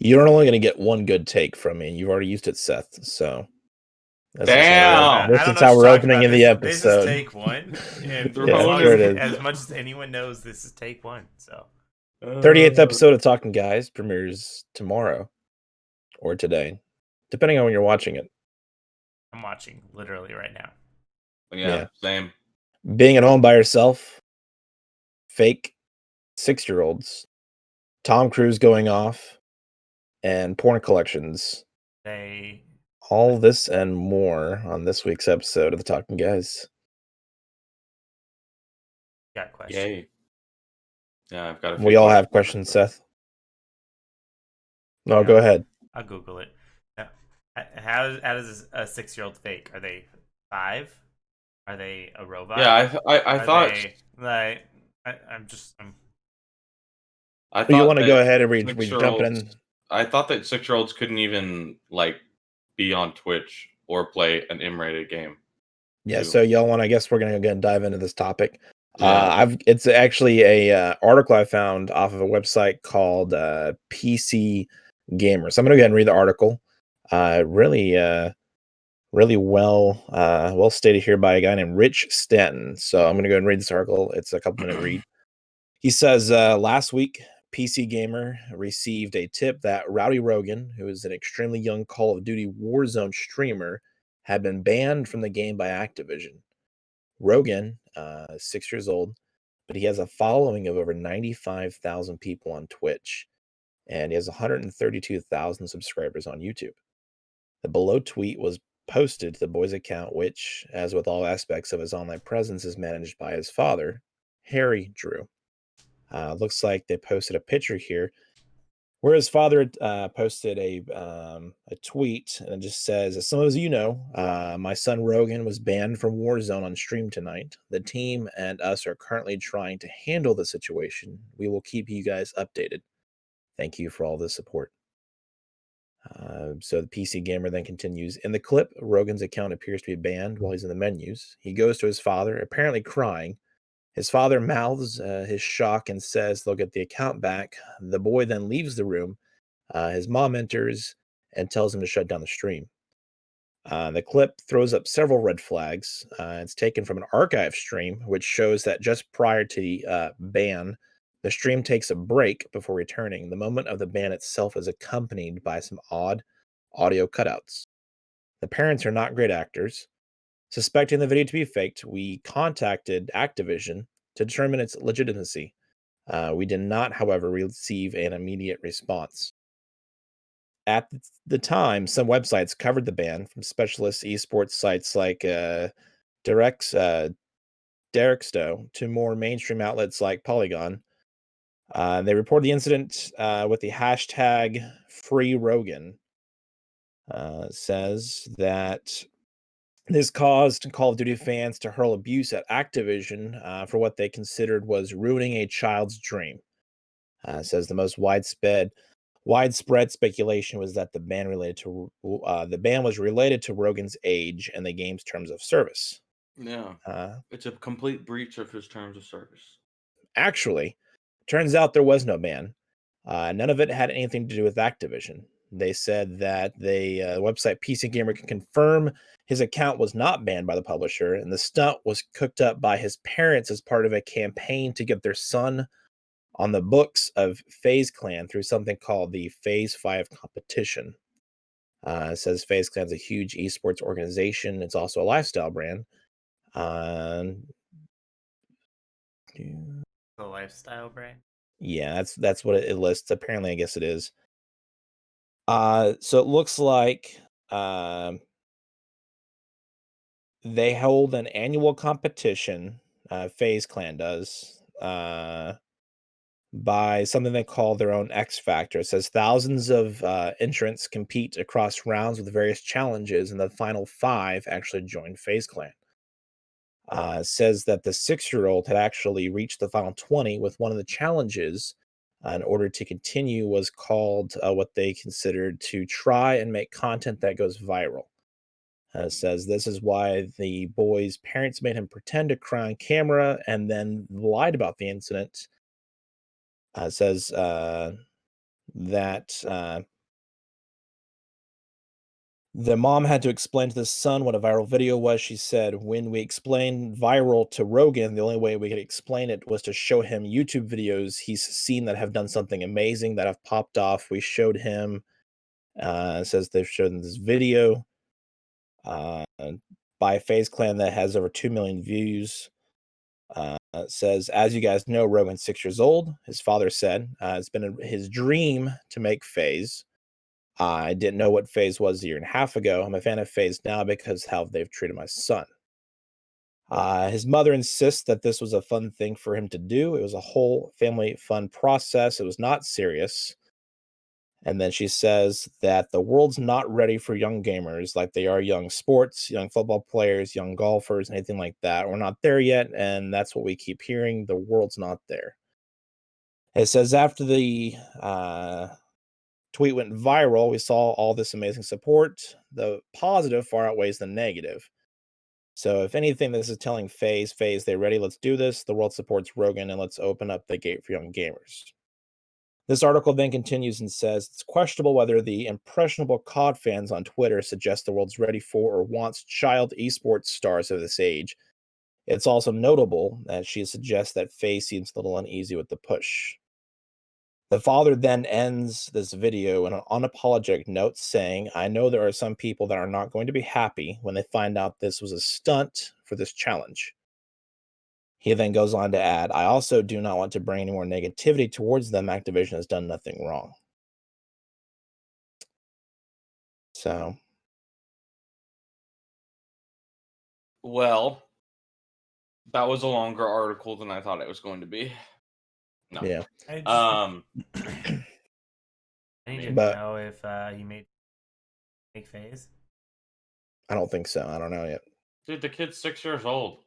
You're only going to get one good take from me. You've already used it, Seth. So Damn. this is how we're opening in the episode. This is take one, and as much as anyone knows, this is take one. So, 38th episode of Talking Guys premieres tomorrow or today, depending on when you're watching it. I'm watching literally right now. Yeah, same. Being at home by yourself, fake 6-year-olds, Tom Cruise going off, and porn collections. All this and more on this week's episode of the Talking Guys. Got a question. Yay. Yeah, I've got. We all have questions, Seth. No, go ahead. I'll Google it. How does a 6-year-old fake? Are they 5? Are they a robot? Yeah, I thought. I thought you want to go ahead and we jump in. I thought that 6-year-olds couldn't even be on Twitch or play an M-rated game. Yeah, so y'all want? I guess we're gonna go and dive into this topic. It's actually a article I found off of a website called PC Gamer. So I'm gonna go ahead and read the article. Really well stated here by a guy named Rich Stanton. So I'm gonna go ahead and read this article. It's a couple-minute read. He says last week, PC Gamer received a tip that Rowdy Rogan, who is an extremely young Call of Duty Warzone streamer, had been banned from the game by Activision. Rogan, 6 years old, but he has a following of over 95,000 people on Twitch, and he has 132,000 subscribers on YouTube. The below tweet was posted to the boy's account, which, as with all aspects of his online presence, is managed by his father, Harry Drew. Looks like they posted a picture here where his father posted a tweet, and it just says, as some of you know, my son Rogan was banned from Warzone on stream tonight. The team and us are currently trying to handle the situation. We will keep you guys updated. Thank you for all the support. So the PC Gamer then continues. In the clip, Rogan's account appears to be banned while he's in the menus. He goes to his father, apparently crying. His father mouths his shock and says they'll get the account back. The boy then leaves the room. His mom enters and tells him to shut down the stream. The clip throws up several red flags. It's taken from an archive stream, which shows that just prior to the ban, the stream takes a break before returning. The moment of the ban itself is accompanied by some odd audio cutouts. The parents are not great actors. Suspecting the video to be faked, we contacted Activision to determine its legitimacy. We did not, however, receive an immediate response. At the time, some websites covered the ban, from specialist esports sites like Derexto to more mainstream outlets like Polygon. They reported the incident with the hashtag #FreeRogan. Says that this caused Call of Duty fans to hurl abuse at Activision for what they considered was ruining a child's dream. Says the most widespread speculation was that the ban was related to Rogan's age and the game's terms of service. Yeah, it's a complete breach of his terms of service. Actually, turns out there was no ban. None of it had anything to do with Activision. They said that the website PC Gamer can confirm his account was not banned by the publisher, and the stunt was cooked up by his parents as part of a campaign to get their son on the books of FaZe Clan through something called the FaZe 5 competition. It says FaZe Clan is a huge esports organization. It's also a lifestyle brand. The lifestyle brand? Yeah, that's what it lists. Apparently, I guess it is. So it looks like they hold an annual competition, FaZe Clan does, by something they call their own X Factor. It says thousands of entrants compete across rounds with various challenges, and the final 5 actually joined FaZe Clan. Says that the 6-year-old had actually reached the final 20 with one of the challenges. In order to continue was called what they considered to try and make content that goes viral. Says this is why the boy's parents made him pretend to cry on camera and then lied about the incident. Says that The mom had to explain to the son what a viral video was. She said, when we explained viral to Rogan, the only way we could explain it was to show him YouTube videos he's seen that have done something amazing, that have popped off. We showed him, it says they've shown this video uh, by a FaZe Clan that has over 2 million views. It says, as you guys know, Rogan's 6 years old. His father said, it's been his dream to make FaZe. I didn't know what FaZe was a year and a half ago. I'm a fan of FaZe now because how they've treated my son. His mother insists that this was a fun thing for him to do. It was a whole family fun process. It was not serious. And then she says that the world's not ready for young gamers like they are young sports, young football players, young golfers, anything like that. We're not there yet. And that's what we keep hearing. The world's not there. It says after the tweet went viral, we saw all this amazing support. The positive far outweighs the negative. So if anything, this is telling FaZe, they're ready, let's do this. The world supports Rogan, and let's open up the gate for young gamers. This article then continues and says, it's questionable whether the impressionable COD fans on Twitter suggest the world's ready for or wants child esports stars of this age. It's also notable that she suggests that FaZe seems a little uneasy with the push. The father then ends this video in an unapologetic note saying, I know there are some people that are not going to be happy when they find out this was a stunt for this challenge. He then goes on to add, I also do not want to bring any more negativity towards them. Activision has done nothing wrong. So, Well, that was a longer article than I thought it was going to be. No. yeah. I need to But- know if he made fake FaZe. I don't think so. I don't know yet. Dude, the kid's 6 years old.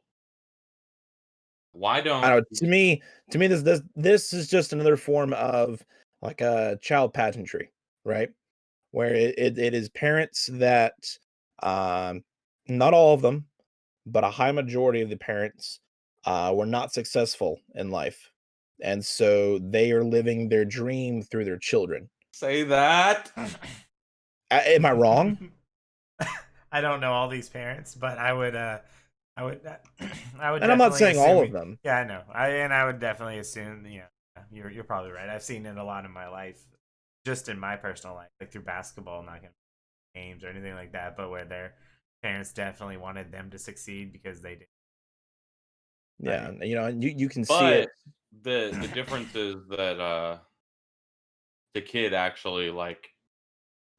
Why don't I don't. To me, this is just another form of like a child pageantry, right? Where it is parents that, not all of them, but a high majority of the parents were not successful in life, and so they are living their dream through their children. say that? Am I wrong? I don't know all these parents, but I would I would And I'm not definitely saying all assume of them. Yeah, I know. I would definitely assume, you're probably right. I've seen it a lot in my life, just in my personal life, like through basketball, not gonna games or anything like that, but where their parents definitely wanted them to succeed because they did. Yeah, and you can see But it. the difference is that the kid actually like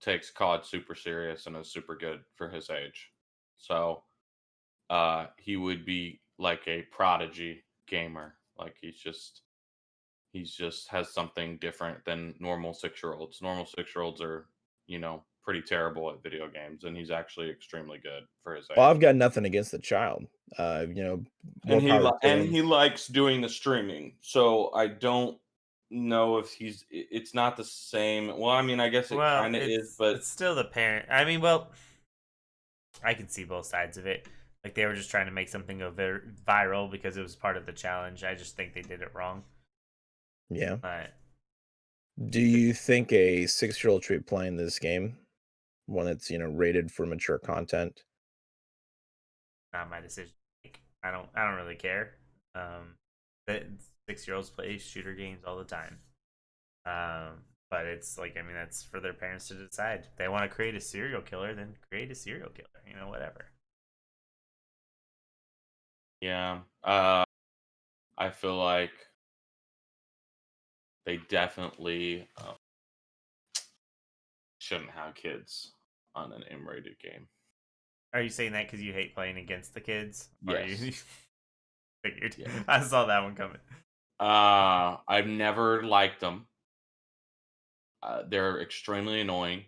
takes COD super serious and is super good for his age. So he would be like a prodigy gamer. Like he's just has something different than normal 6-year-olds. Normal 6-year-olds are, pretty terrible at video games, and he's actually extremely good for his age. Well, I've got nothing against the child. More power to him. He likes doing the streaming. So I don't know if it's not the same. Well, I mean, I guess it Well, kind of is, but it's still the parent. I mean, well, I can see both sides of it. Like they were just trying to make something go viral because it was part of the challenge. I just think they did it wrong. Yeah. But Do you think a 6-year-old should be playing this game when it's rated for mature content? not my decision. Like, I don't really care. That 6-year-olds play shooter games all the time. But it's like, I mean, that's for their parents to decide. If they want to create a serial killer, then create a serial killer. Whatever. yeah. I feel like they definitely shouldn't have kids on an M-rated game. Are you saying that because you hate playing against the kids? Or Yes. you figured. Yeah. I saw that one coming. I've never liked them. They're extremely annoying,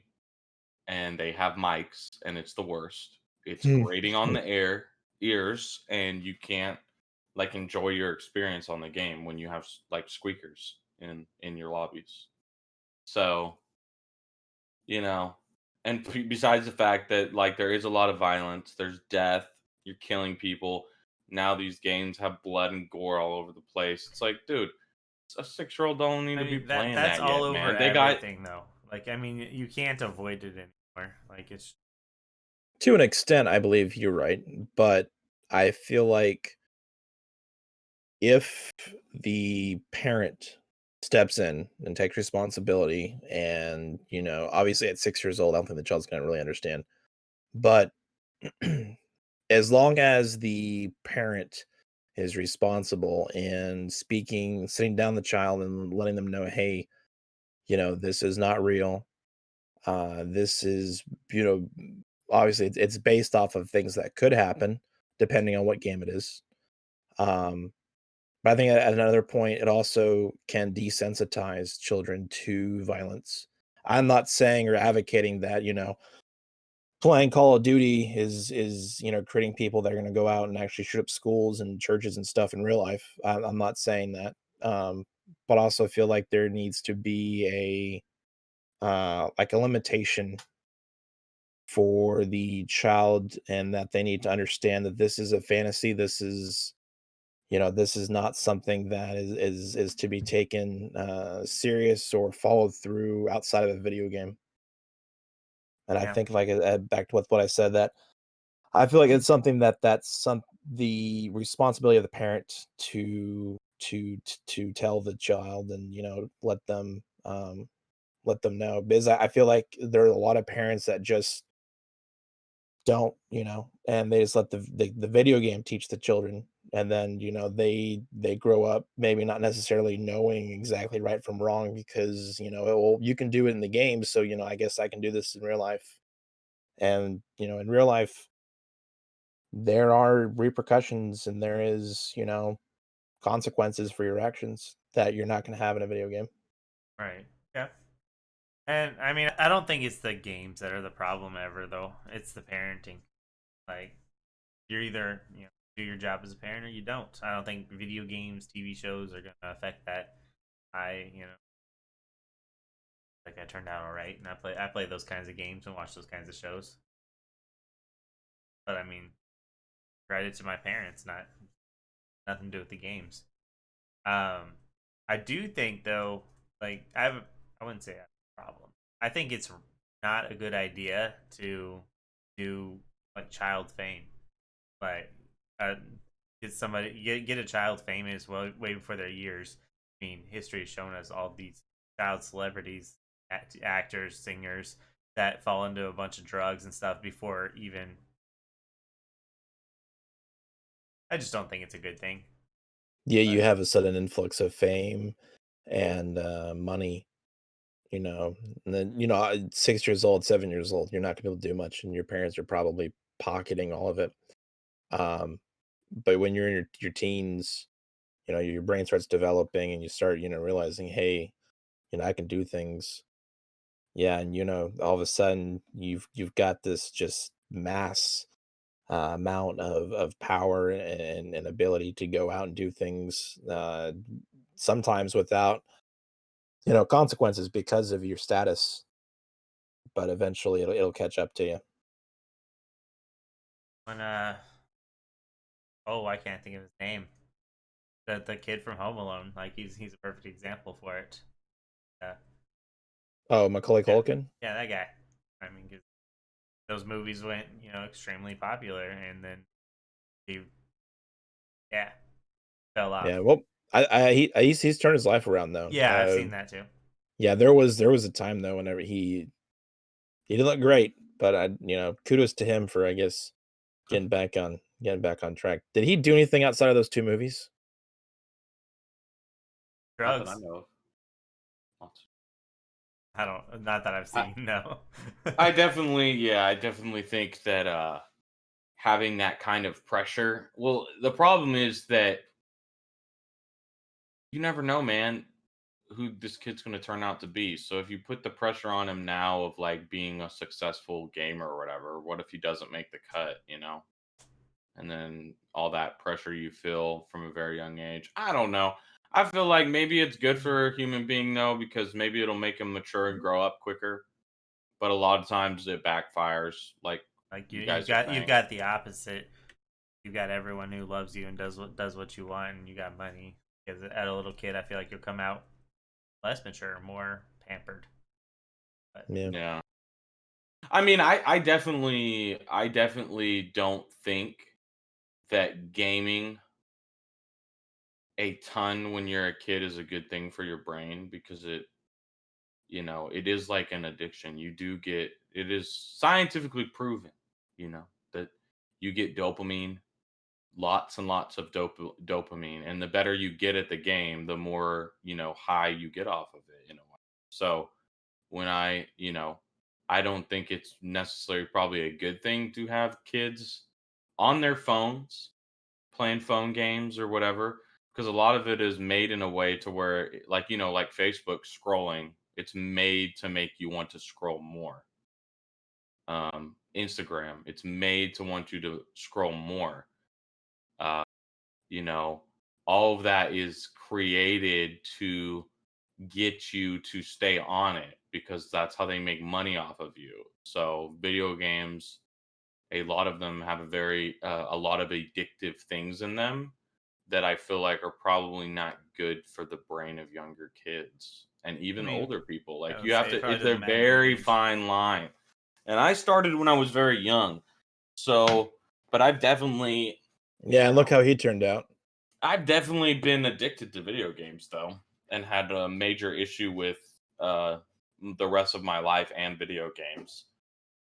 and they have mics, and it's the worst. It's grating on the ears, and you can't like enjoy your experience on the game when you have like squeakers in your lobbies. So, and besides the fact that like there is a lot of violence, there's death, you're killing people. Now these games have blood and gore all over the place. It's like, dude, a 6-year-old don't need to be playing that's that all yet, over man. They got everything, though. Like, I mean, you can't avoid it anymore. Like, it's To an extent, I believe you're right, but I feel like if the parent steps in and takes responsibility and, obviously at 6 years old, I don't think the child's gonna really understand, but as long as the parent is responsible and sitting down the child and letting them know, "Hey, this is not real. This is, you know, obviously it's based off of things that could happen depending on what game it is." Um, but I think at another point, it also can desensitize children to violence. I'm not saying or advocating that, playing Call of Duty is, creating people that are gonna go out and actually shoot up schools and churches and stuff in real life. I'm not saying that. But I also feel like there needs to be like a limitation for the child, and that they need to understand that this is a fantasy. This is not something that is to be taken serious or followed through outside of a video game. And I Yeah. think, like, back to what I said, that I feel like it's something that's the responsibility of the parent to tell the child, and let them know, because I feel like there are a lot of parents that just don't, and they just let the video game teach the children, and then, they grow up maybe not necessarily knowing exactly right from wrong, because, well, you can do it in the game, so, I guess I can do this in real life. And, in real life, there are repercussions, and there is, consequences for your actions that you're not going to have in a video game. Right. Yeah. And I mean, I don't think it's the games that are the problem ever, though. It's the parenting. Like, you're either, do your job as a parent or you don't. I don't think video games, TV shows are going to affect that. Like I turned out all right, and I play those kinds of games and watch those kinds of shows. But I mean, credit to my parents, nothing to do with the games. Um, I do think though, like I wouldn't say I have a problem. I think it's not a good idea to do like child fame. Like, uh, get a child famous way before their years. I mean, history has shown us all these child celebrities, actors, singers that fall into a bunch of drugs and stuff before even. I just don't think it's a good thing. Yeah, you But have a sudden influx of fame and money, and then, at 6 years old, 7 years old, you're not gonna be able to do much, and your parents are probably pocketing all of it. Um, but when you're in your teens, your brain starts developing, and you start, realizing, hey, I can do things. Yeah, and, all of a sudden you've got this just mass amount of power and ability to go out and do things, sometimes without, consequences because of your status, but eventually it'll catch up to you. when oh, I can't think of his name. The kid from Home Alone, like he's a perfect example for it. Uh, Oh, Macaulay yeah, Culkin? yeah, that guy. I mean, 'cause those movies went, extremely popular, and then he, yeah, fell Yeah, off. well, he's turned his life around though. Yeah, I've seen that too. Yeah, there was a time though whenever he didn't look great, but kudos to him for, I guess, getting back on track. Did he do anything outside of those 2 movies? Not that I Drugs. know of. Not- I don't. Not that I've I, seen. No. I definitely think that having that kind of pressure. Well, the problem is that you never know, man, who this kid's going to turn out to be. So if you put the pressure on him now of like being a successful gamer or whatever, what if he doesn't make the cut? And then all that pressure you feel from a very young age. I don't know. I feel like maybe it's good for a human being though, because maybe it'll make him mature and grow up quicker. But a lot of times it backfires, like Like you you've guys are got you've saying. got the opposite. You've got everyone who loves you and does what you want, and you got money. Because at a little kid, I feel like you'll come out less mature, more pampered. But Yeah. Yeah. I mean, I definitely don't think that gaming a ton when you're a kid is a good thing for your brain because it is like an addiction. It is scientifically proven, that you get dopamine, lots and lots of dopamine, and the better you get at the game, the more, high you get off of it in a way. So when I don't think it's necessarily probably a good thing to have kids on their phones playing phone games or whatever, because a lot of it is made in a way to where, like, like Facebook scrolling, it's made to make you want to scroll more. Instagram, it's made to want you to scroll more. uh, you know all of that is created to get you to stay on it because that's how they make money off of you. So video games, a lot of them have a lot of addictive things in them that I feel like are probably not good for the brain of younger kids and I even mean, older people. I Like would you have say it to, probably it's a doesn't matter the very age. fine line. And I started when I was very young. So, but Yeah, and look how he turned out. I've definitely been addicted to video games though, and had a major issue with uh the rest of my life and video games.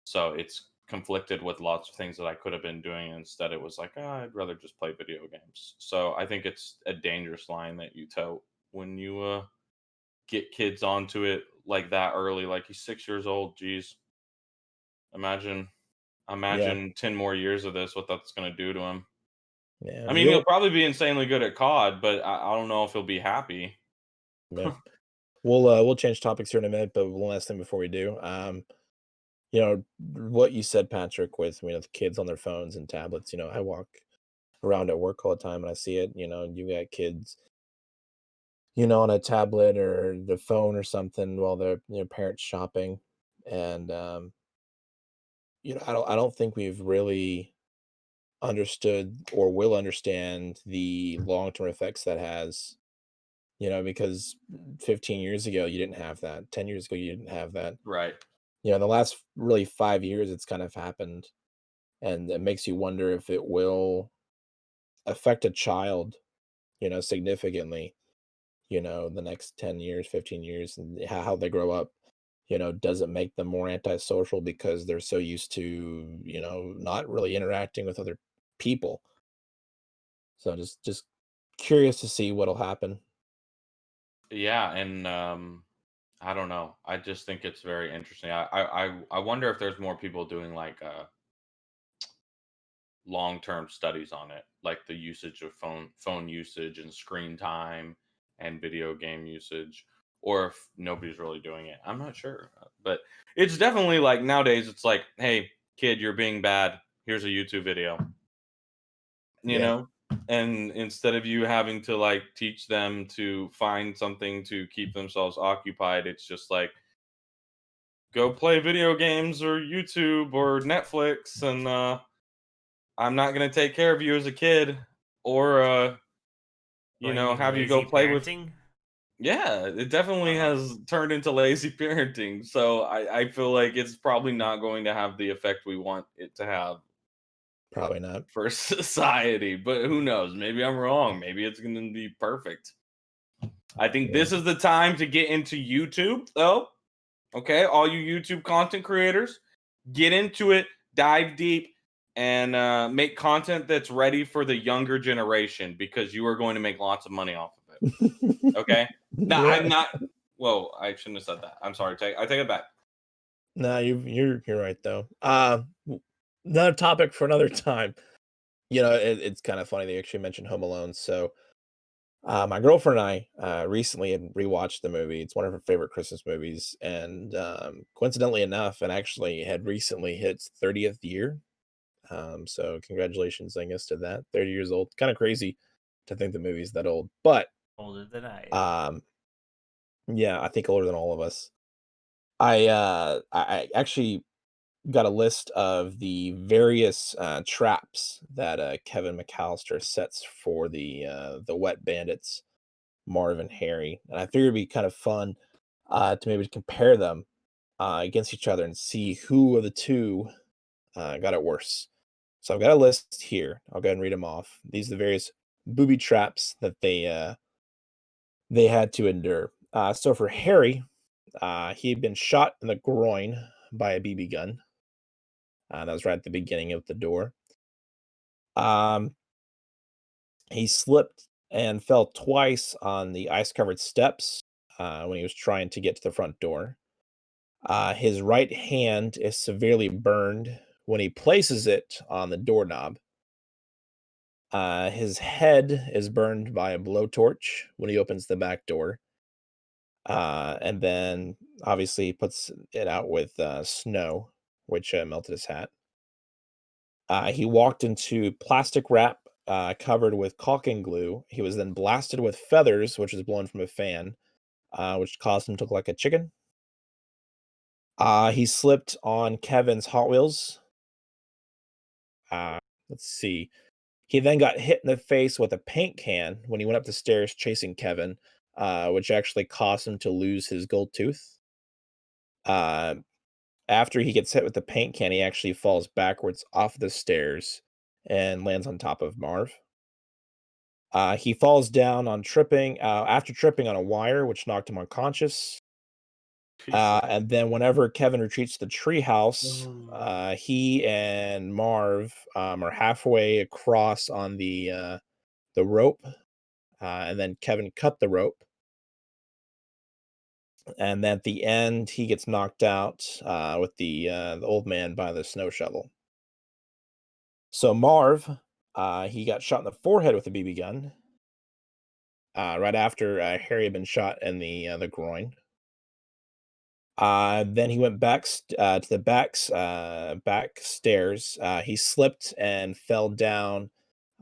So it's conflicted with lots of things that I could have been doing. Instead, it was like, I'd rather just play video games. So I think it's a dangerous line that you toe when you get kids onto it like that early. Like he's 6 years old. Geez, imagine, Yeah, 10 more years of this. What that's going to do to him. yeah. I mean, he'll probably be insanely good at COD, but I don't know if he'll be happy. Yeah. We'll change topics here in a minute, but one last thing before we do. What you said, Patrick, with the kids on their phones and tablets. I walk around at work all the time and I see it. You got kids, on a tablet or the phone or something while their parents shopping, and I don't think we've really understood or will understand the long term effects that has. Because 15 years ago you didn't have that. 10 years ago you didn't have that. Right. In the last really 5 years it's kind of happened, and it makes you wonder if it will affect a child, significantly, the next 10 years, 15 years, and how they grow up. Does it make them more antisocial because they're so used to, not really interacting with other people? So just curious to see what'll happen. Yeah, and I don't know. I just think it's very interesting. I wonder if there's more people doing like long-term studies on it, like the usage of phone usage and screen time and video game usage, or if nobody's really doing it. I'm not sure. But it's definitely like nowadays it's like, "Hey, kid, you're being bad. Here's a YouTube video." You Yeah. know? And instead of you having to like teach them to find something to keep themselves occupied, it's just like go play video games or YouTube or Netflix, and I'm not gonna take care of you as a kid, or What you mean, have you go lazy play with. parenting? Yeah, it definitely Uh, has turned into lazy parenting. So I feel like it's probably not going to have the effect we want it to have Probably not. for society. But who knows? Maybe I'm wrong. Maybe it's gonna be perfect. I think Yeah. this is the time to get into YouTube, though. Okay, all you YouTube content creators, get into it, dive deep, and make content that's ready for the younger generation because you are going to make lots of money off of it. Okay. No, I'm Yeah. not. Whoa, I shouldn't have said that. I'm sorry. I take it back. No, you're right though. Another topic for another time. It's kind of funny they actually mentioned Home Alone. So, my girlfriend and I recently had rewatched the movie. It's one of her favorite Christmas movies, and coincidentally enough, it actually had recently hit its 30th year. So congratulations, I guess, to that. 30 years old. Kind of crazy to think the movie's that old, but older than I am. um, yeah, I think older than all of us. I actually got a list of the various traps that Kevin McAllister sets for the wet bandits, Marv and Harry, and I figured it'd be kind of fun to maybe compare them against each other and see who of the two got it worse. So I've got a list here. I'll go ahead and read them off. These are the various booby traps that they had to endure. So for Harry, he had been shot in the groin by a BB gun. That was right at the beginning of the door. He slipped and fell twice on the ice-covered steps when he was trying to get to the front door. His right hand is severely burned when he places it on the doorknob. His head is burned by a blowtorch when he opens the back door. And then obviously he puts it out with snow, which melted his hat. He walked into plastic wrap covered with caulking glue. He was then blasted with feathers, which was blown from a fan, which caused him to look like a chicken. He slipped on Kevin's Hot Wheels. Let's see. He then got hit in the face with a paint can when he went up the stairs chasing Kevin, which actually caused him to lose his gold tooth. Uh, After he gets hit with the paint can, he actually falls backwards off the stairs and lands on top of Marv. He falls down on tripping after tripping on a wire, which knocked him unconscious. And then whenever Kevin retreats to the treehouse, he and Marv are halfway across on the rope, and then Kevin cut the rope. And at the end, he gets knocked out with the old man by the snow shovel. So Marv, he got shot in the forehead with a BB gun right after Harry had been shot in the groin. Then he went back to the back stairs. He slipped and fell down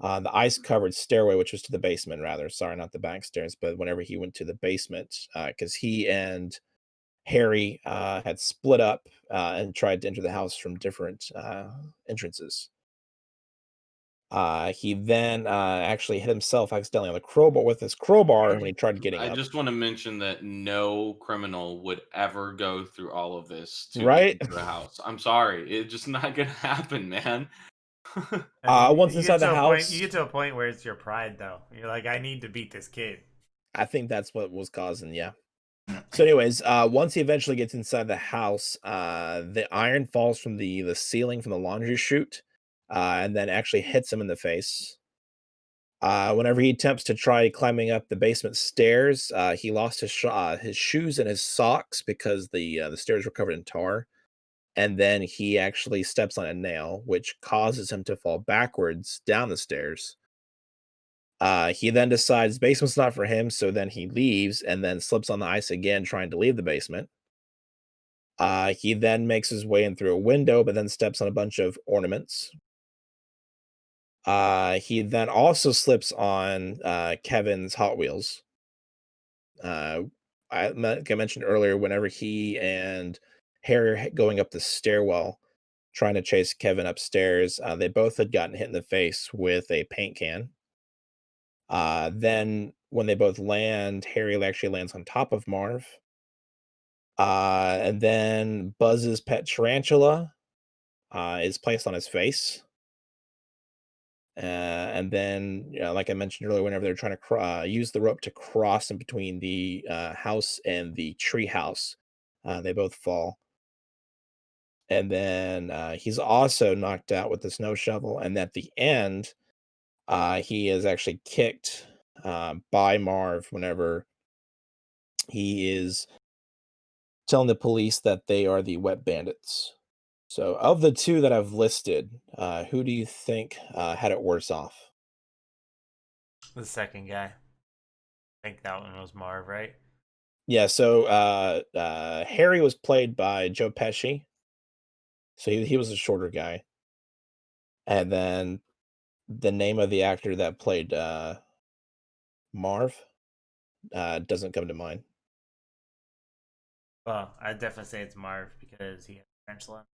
the ice-covered stairway, which was to the basement, rather. Sorry, not the back stairs, but whenever he went to the basement, because he and Harry had split up and tried to enter the house from different entrances. He then actually hit himself accidentally on the crowbar with his crowbar when he tried getting I up. just want to mention that no criminal would ever go through all of this to Right? get into the house. I'm sorry, it's just not gonna happen, man. Once you inside get the to a house, point. You get to a point where it's your pride, though. You're like, I need to beat this kid. I think that's what was causing, yeah. So, anyways, once he eventually gets inside the house, the iron falls from the ceiling from the laundry chute, and then actually hits him in the face. Whenever he attempts to try climbing up the basement stairs, he lost his shoes and his socks because the stairs were covered in tar. And then he actually steps on a nail, which causes him to fall backwards down the stairs. He then decides basement's not for him, so then he leaves and then slips on the ice again, trying to leave the basement. He then makes his way in through a window, but then steps on a bunch of ornaments. He then also slips on Kevin's Hot Wheels. Like I mentioned earlier, whenever he and Harry are going up the stairwell, trying to chase Kevin upstairs, they both had gotten hit in the face with a paint can. Then when they both land, Harry actually lands on top of Marv. And then Buzz's pet tarantula is placed on his face. And then, like I mentioned earlier, whenever they're trying to use the rope to cross in between the house and the tree house, they both fall. And then he's also knocked out with the snow shovel. And at the end, he is actually kicked by Marv whenever he is telling the police that they are the wet bandits. So, of the two that I've listed, who do you think had it worse off? The second guy. I think that one was Marv, right? Yeah, so Harry was played by Joe Pesci. So he was a shorter guy. And then the name of the actor that played Marv doesn't come to mind. Well, I'd definitely say it's Marv because he had a tarantula.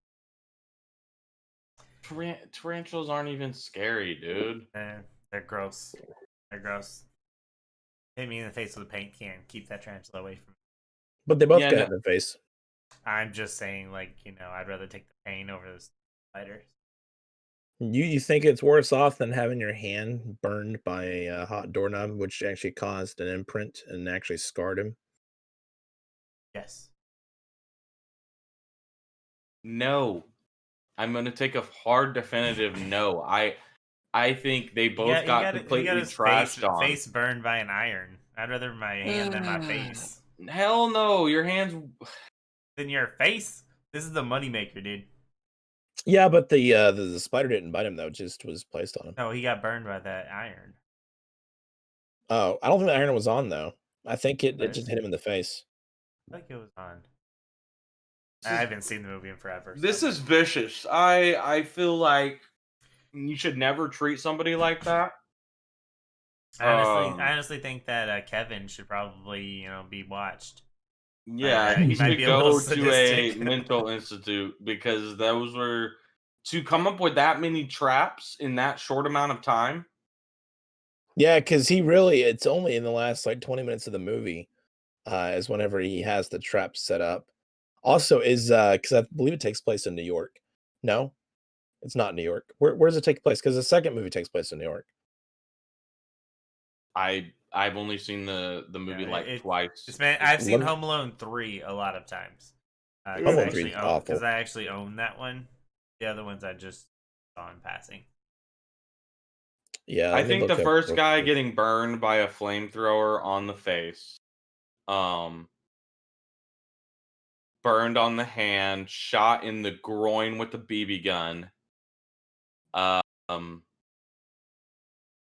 Tarantulas aren't even scary, dude. They're gross. They're gross. Hit me in the face with a paint can. Keep that tarantula away from me. But they both Yeah, got no, hit in the face. I'm just saying, like, I'd rather take the pain over the spiders. You think it's worse off than having your hand burned by a hot doorknob, which actually caused an imprint and actually scarred him? Yes. No. I'm gonna take a hard definitive no. I think they both got He got completely his face trashed on. face burned by an iron. I'd rather my hand than my face. Hell no, your hands. Than your face? This is the moneymaker, dude. Yeah, but the spider didn't bite him though; it just was placed on him. No, he got burned by that iron. Oh, I don't think the iron was on though. I think it Was? just hit him in the face. I think it was on. I haven't seen the movie in forever. This so. is vicious. I feel like you should never treat somebody like that. I honestly think that Kevin should probably, be watched. Yeah, he he might should be a little go to a sadistic. mental institute because those were to come up with that many traps in that short amount of time. Yeah, because it's only in the last like 20 minutes of the movie, is whenever he has the trap set up. Also, because I believe it takes place in New York. No, it's not New York. Where does it take place? Because the second movie takes place in New York. I've only seen the movie twice. I've seen One- Home Alone 3 a lot of times. Home Alone 3 is awful. Because I actually own that one. The other ones I just saw in passing. Yeah, I think the first guy quick. getting burned by a flamethrower on the face, burned on the hand, shot in the groin with the BB gun,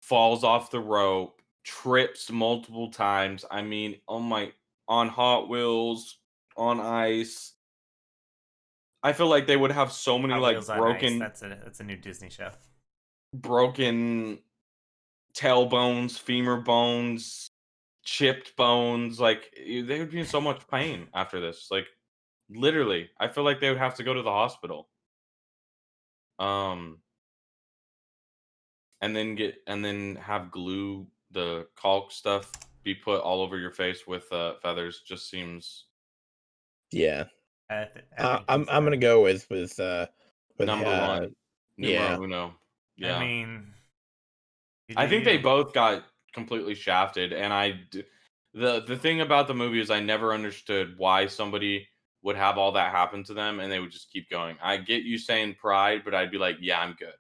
falls off the rope, trips multiple times. I mean, on Hot Wheels, on ice. I feel like they would have so many Hot like Wheels on broken Ice. That's a new Disney show. broken tailbones, femur bones, chipped bones. Like they would be in so much pain after this. Like literally, I feel like they would have to go to the hospital. And then have glue, the caulk stuff be put all over your face with feathers. Just seems Yeah. I I'm gonna go with number one, yeah. numero uno. Yeah, I mean, I think they both got completely shafted, and the thing about the movie is I never understood why somebody would have all that happen to them and they would just keep going. I get you saying pride, but I'd be like, yeah, I'm good.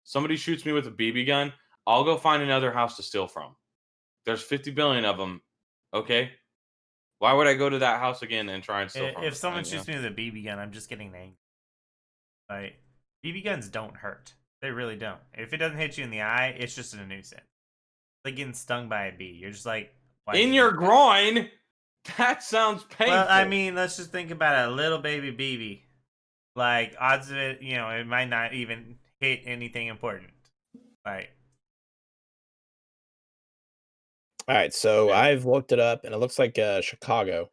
Somebody shoots me with a BB gun, I'll go find another house to steal from. There's 50 billion of them. Okay, why would I go to that house again and try and steal from If it? someone shoots me with a BB gun, I'm just getting angry. Like, BB guns don't hurt. They really don't. If it doesn't hit you in the eye, it's just a nuisance. Like getting stung by a bee. You're just like, why in your groin? That sounds painful. Well, I mean, let's just think about a little baby BB. Like, odds of it, it might not even hit anything important. Like, All right, so I've looked it up, and it looks like Chicago.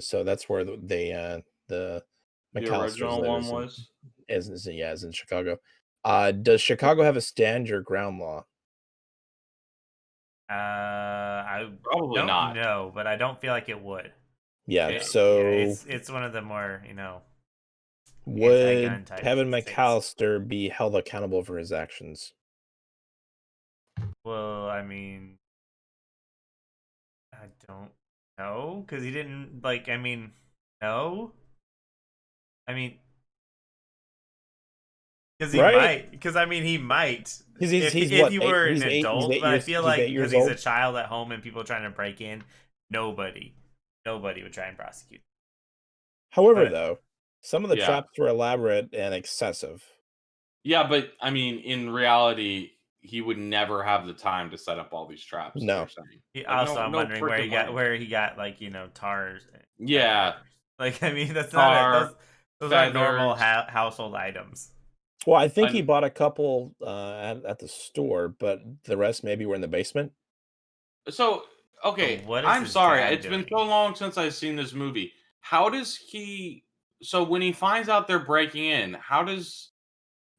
So that's where the McAllister's original one was. Is in Chicago. Does Chicago have a stand your ground law? I Probably don't not. know, but I don't feel like it would. Yeah. So it's one of the more would anti-gun type Kevin states. McAllister be held accountable for his actions? Well, I mean, I don't know because he didn't like. I mean, no. I mean, because he might. Because I mean, he might. If he were an adult, but I feel like because he's a child at home and people trying to break in, nobody would try and prosecute. However, though, some of the traps were elaborate and excessive. Yeah, but I mean, in reality, he would never have the time to set up all these traps. No. I'm wondering where he got like tars. Yeah. Like I mean, that's not those aren't normal household items. Well, I think he bought a couple at the store, but the rest maybe were in the basement. So, okay, I'm sorry. It's been so long since I've seen this movie. How does he... So when he finds out they're breaking in,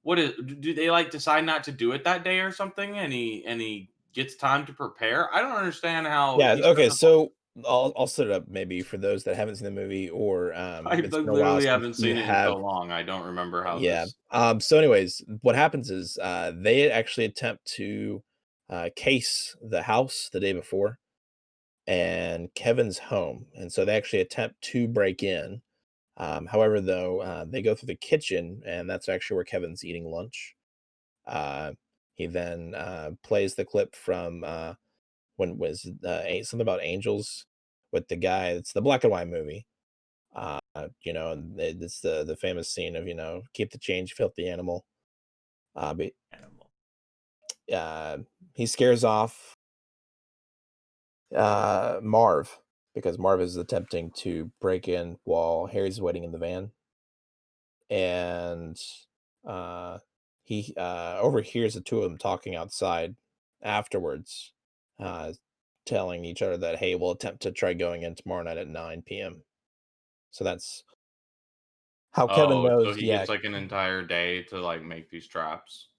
do they like decide not to do it that day or something? And he gets time to prepare? I don't understand how... Yeah, okay, so I'll set it up maybe for those that haven't seen the movie or I it's been a while literally since haven't you seen it in have. so long. I don't remember how Yeah. this. So, anyways, what happens is they actually attempt to case the house the day before and Kevin's home, and so they actually attempt to break in. However, though, they go through the kitchen, and that's actually where Kevin's eating lunch. Uh, he then plays the clip from when it was something about angels with the guy. It's the black and white movie. And it's the famous scene of keep the change, filthy animal. But Animal. uh, he scares off Marv because Marv is attempting to break in while Harry's waiting in the van, and uh, he overhears the two of them talking outside afterwards, uh, telling each other that hey, we'll attempt to try going in tomorrow night at 9 p.m. So that's how Kevin Oh, so knows. he Yeah, gets like an entire day to like make these traps.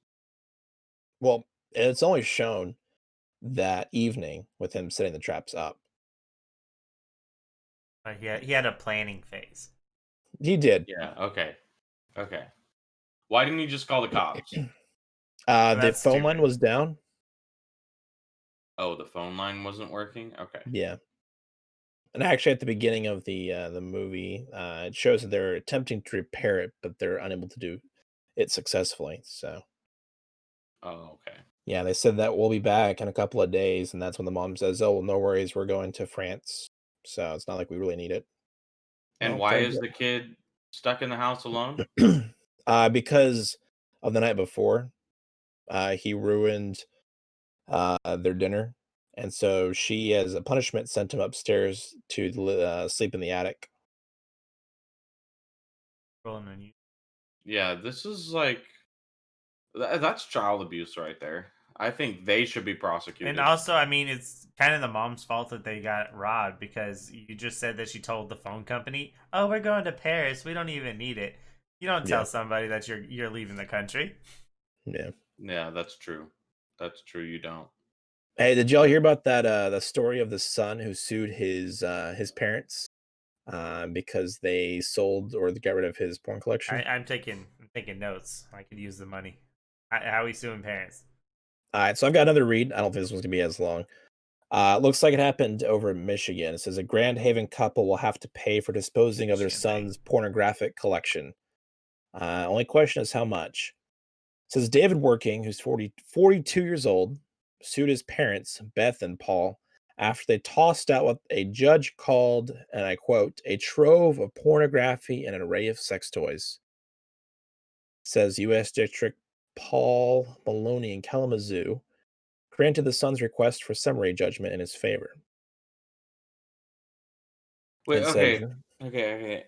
well, it's only shown that evening with him setting the traps up. But he had a planning phase. He did. Yeah. Okay. Okay. Why didn't you just call the cops? The That's phone line stupid. was down. Oh, the phone line wasn't working. Okay. Yeah. And actually, at the beginning of the movie, it shows that they're attempting to repair it, but they're unable to do it successfully. So, Oh, okay. yeah, they said that we'll be back in a couple of days, and that's when the mom says, "Oh, well, no worries, we're going to France, so it's not like we really need it." And why Okay, is the kid stuck in the house alone? good. Because of the night before, he ruined their dinner, and so she, as a punishment, sent him upstairs to sleep in the attic. Rolling on you. Yeah, this is like that's child abuse right there. I think they should be And prosecuted. also, I mean, it's kind of the mom's fault that they got robbed because you just said that she told the phone company, "Oh, we're going to Paris. We don't even need it." You don't Yeah, tell somebody that you're leaving the country. yeah. Yeah, that's true. That's true. You don't. Hey, did y'all hear about that the story of the son who sued his parents because they sold or got rid of his porn collection? I'm taking notes. I could use the money. How we suing parents? All right, so I've got another read. I don't think this one's gonna be as long. It looks like it happened over in Michigan. It says a Grand Haven couple will have to pay for disposing of their Michigan thing. son's pornographic collection. Only question is how much. It says David Working, who's 42 years old, sued his parents, Beth and Paul, after they tossed out what a judge called, and I quote, a trove of pornography and an array of sex toys. Says U.S. District Paul Maloney in Kalamazoo granted the son's request for summary judgment in his favor. Wait. It says Okay. Okay.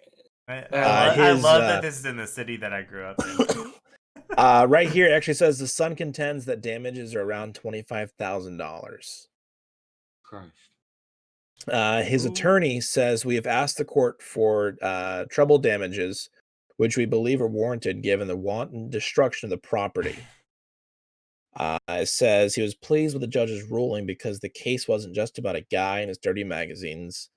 I his love that this is in the city that I grew up in. right here it actually says the son contends that damages are around $25,000. Christ. His Ooh. attorney says we have asked the court for treble damages, which we believe are warranted given the wanton destruction of the property. It says he was pleased with the judge's ruling because the case wasn't just about a guy and his dirty magazines.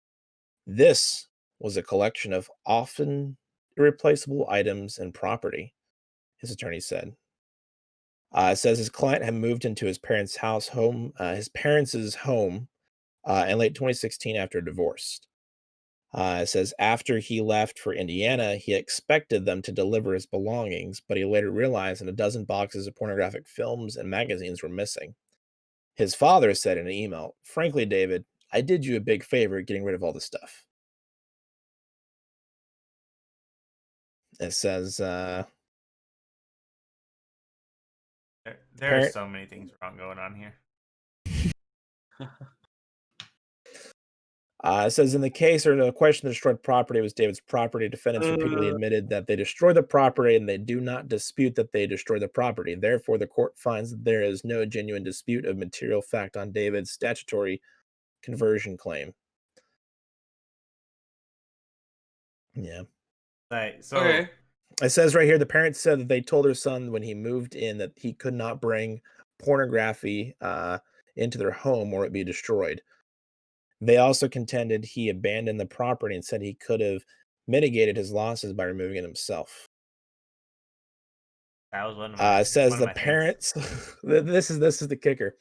This was a collection of often irreplaceable items and property, his attorney said. It says his client had moved into his parents' his parents' home, in late 2016 after divorce. It says after he left for Indiana, he expected them to deliver his belongings, but he later realized that a dozen boxes of pornographic films and magazines were missing. His father said in an email, "Frankly, David, I did you a big favor getting rid of all this stuff." It says There are parent so many things wrong going on here. it says in the case or the question of destroyed property was David's property. Defendants repeatedly admitted that they destroyed the property and they do not dispute that they destroyed the property. Therefore, the court finds that there is no genuine dispute of material fact on David's statutory conversion claim. Yeah. Like, so Okay. It says right here the parents said that they told their son when he moved in that he could not bring pornography into their home or it'd be destroyed. They also contended he abandoned the property and said he could have mitigated his losses by removing it himself. That was one of my Says one of the my things. parents. This is the kicker.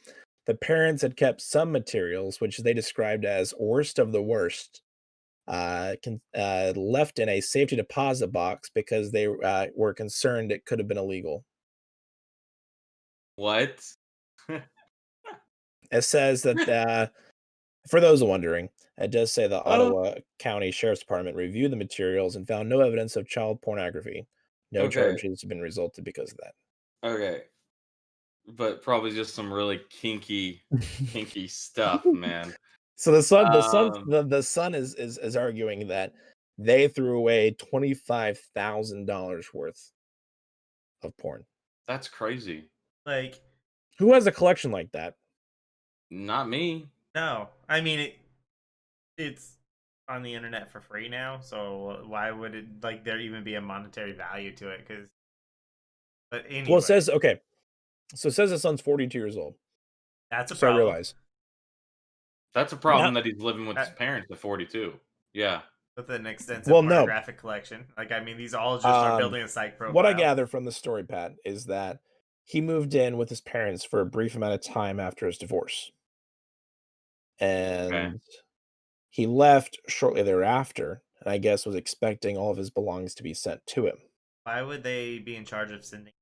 The parents had kept some materials, which they described as worst of the worst, left in a safety deposit box because they were concerned it could have been illegal. What? It says that, for those wondering, it does say the Ottawa County Sheriff's Department reviewed the materials and found no evidence of child pornography. No Okay. charges have been resulted because of that. Okay. But probably just some really kinky stuff, man. So the son is arguing that they threw away $25,000 worth of porn. That's crazy. Like, Who has a collection like that? Not me. no, I mean it's on the internet for free now, so why would it like there even be a monetary value to it? Because, but anyway, Well, it says okay. So it says the son's 42 years old. that's a So I problem. realize. That's a problem that he's living with his parents at 42. Yeah. With an extensive Well, no. pornographic collection. Like, I mean, these all just are building a psych profile. What I gather from the story, Pat, is that he moved in with his parents for a brief amount of time after his divorce. And he left shortly thereafter, and I guess was expecting all of his belongings to be sent to him. Why would they be in charge of sending?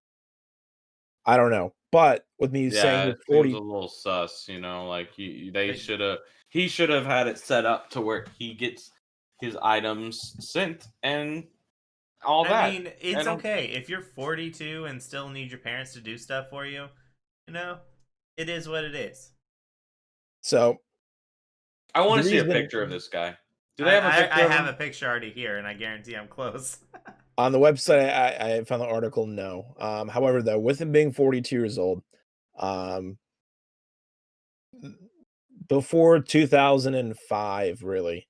I don't know. But with me saying it he's 40, seems a little sus, like he should have had it set up to where he gets his items sent and all that. I mean, it's okay if you're 42 and still need your parents to do stuff for you. It is what it is. So I want to see a picture of this guy. Do they have a picture? I have a picture already here, and I guarantee I'm close. On the website, I found the article. No. However, though, with him being 42 years old, before 2005, really,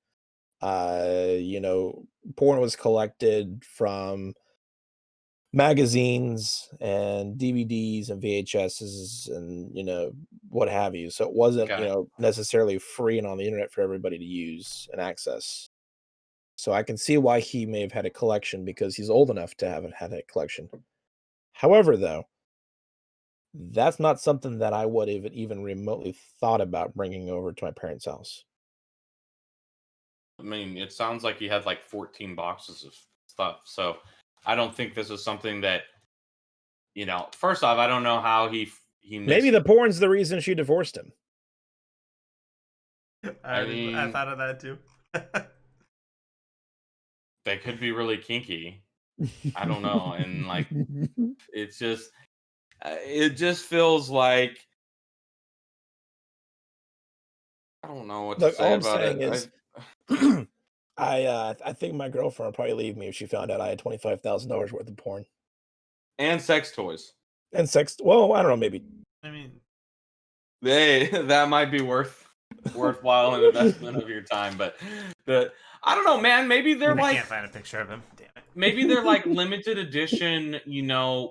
porn was collected from magazines and DVDs and VHSs and what have you. So it wasn't necessarily free and on the internet for everybody to use and access. So I can see why he may have had a collection because he's old enough to have had a collection. However, though, that's not something that I would have even remotely thought about bringing over to my parents' house. I mean, it sounds like he had like 14 boxes of stuff. So I don't think this is something that, first off, I don't know how he maybe the porn's the reason she divorced him. I thought of that too. They could be really kinky. I don't know. And like, it just feels like, I don't know what to say about it. Is, I think my girlfriend would probably leave me if she found out I had $25,000 worth of porn and sex toys and sex. Well, I don't know. Maybe. I mean, that might be worthwhile an investment of your time, but I don't know, man. Maybe they're I can't find a picture of him. Damn it. Maybe they're like limited edition,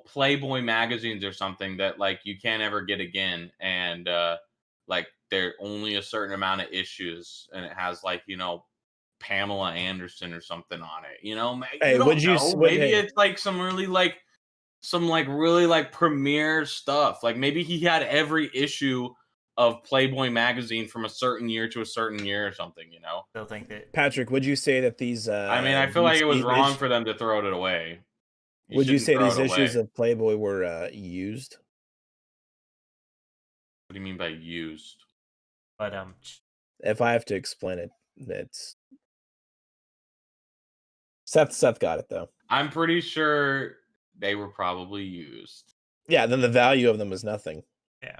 Playboy magazines or something that like you can't ever get again, and like they're only a certain amount of issues, and it has like Pamela Anderson or something on it. Hey, maybe it's like some really like premiere stuff. Like maybe he had every issue of Playboy magazine from a certain year to a certain year or something, Still think that Patrick, would you say that these I mean, I feel like it was wrong for them to throw it away. Would you say these issues of Playboy were used? What do you mean by used? But if I have to explain it, it's Seth got it though. I'm pretty sure they were probably used. Yeah, then the value of them is nothing. Yeah.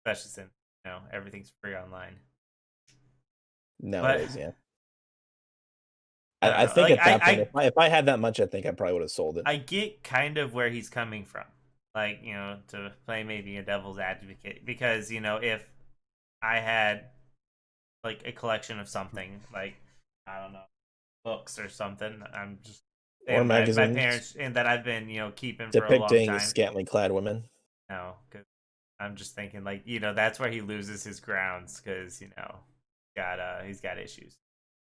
Especially since everything's free online. Nowadays, yeah. I think at that point, if I had that much, I think I probably would have sold it. I get kind of where he's coming from, like to play maybe a devil's advocate, because if I had like a collection of something, like I don't know, books or something, I'm just or magazines, my parents, and that I've been keeping depicting for a long time. Scantily clad women. No, because I'm just thinking like that's where he loses his grounds, because he's got issues.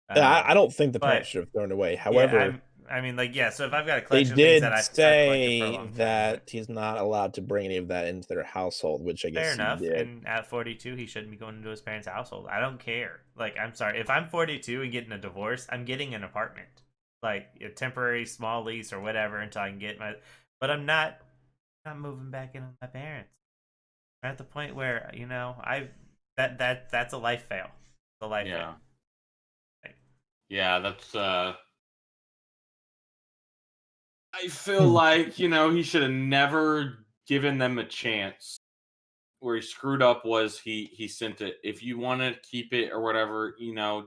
I don't think the but- parents should have thrown it away. Yeah, However, I mean, like, yeah. So if I've got a they collection of things did that I've collected for a say long time, that but he's not allowed to bring any of that into their household, which I fair guess he enough. did. And at 42, he shouldn't be going into his parents' household. I don't care. Like, I'm sorry, if I'm 42 and getting a divorce, I'm getting an apartment, like a temporary small lease or whatever, until I can get my. But I'm not moving back in with my parents. I'm at the point where that's a life fail. It's a life fail. Yeah, that's I feel like, he should have never given them a chance. Where he screwed up was he sent it. If you want to keep it or whatever,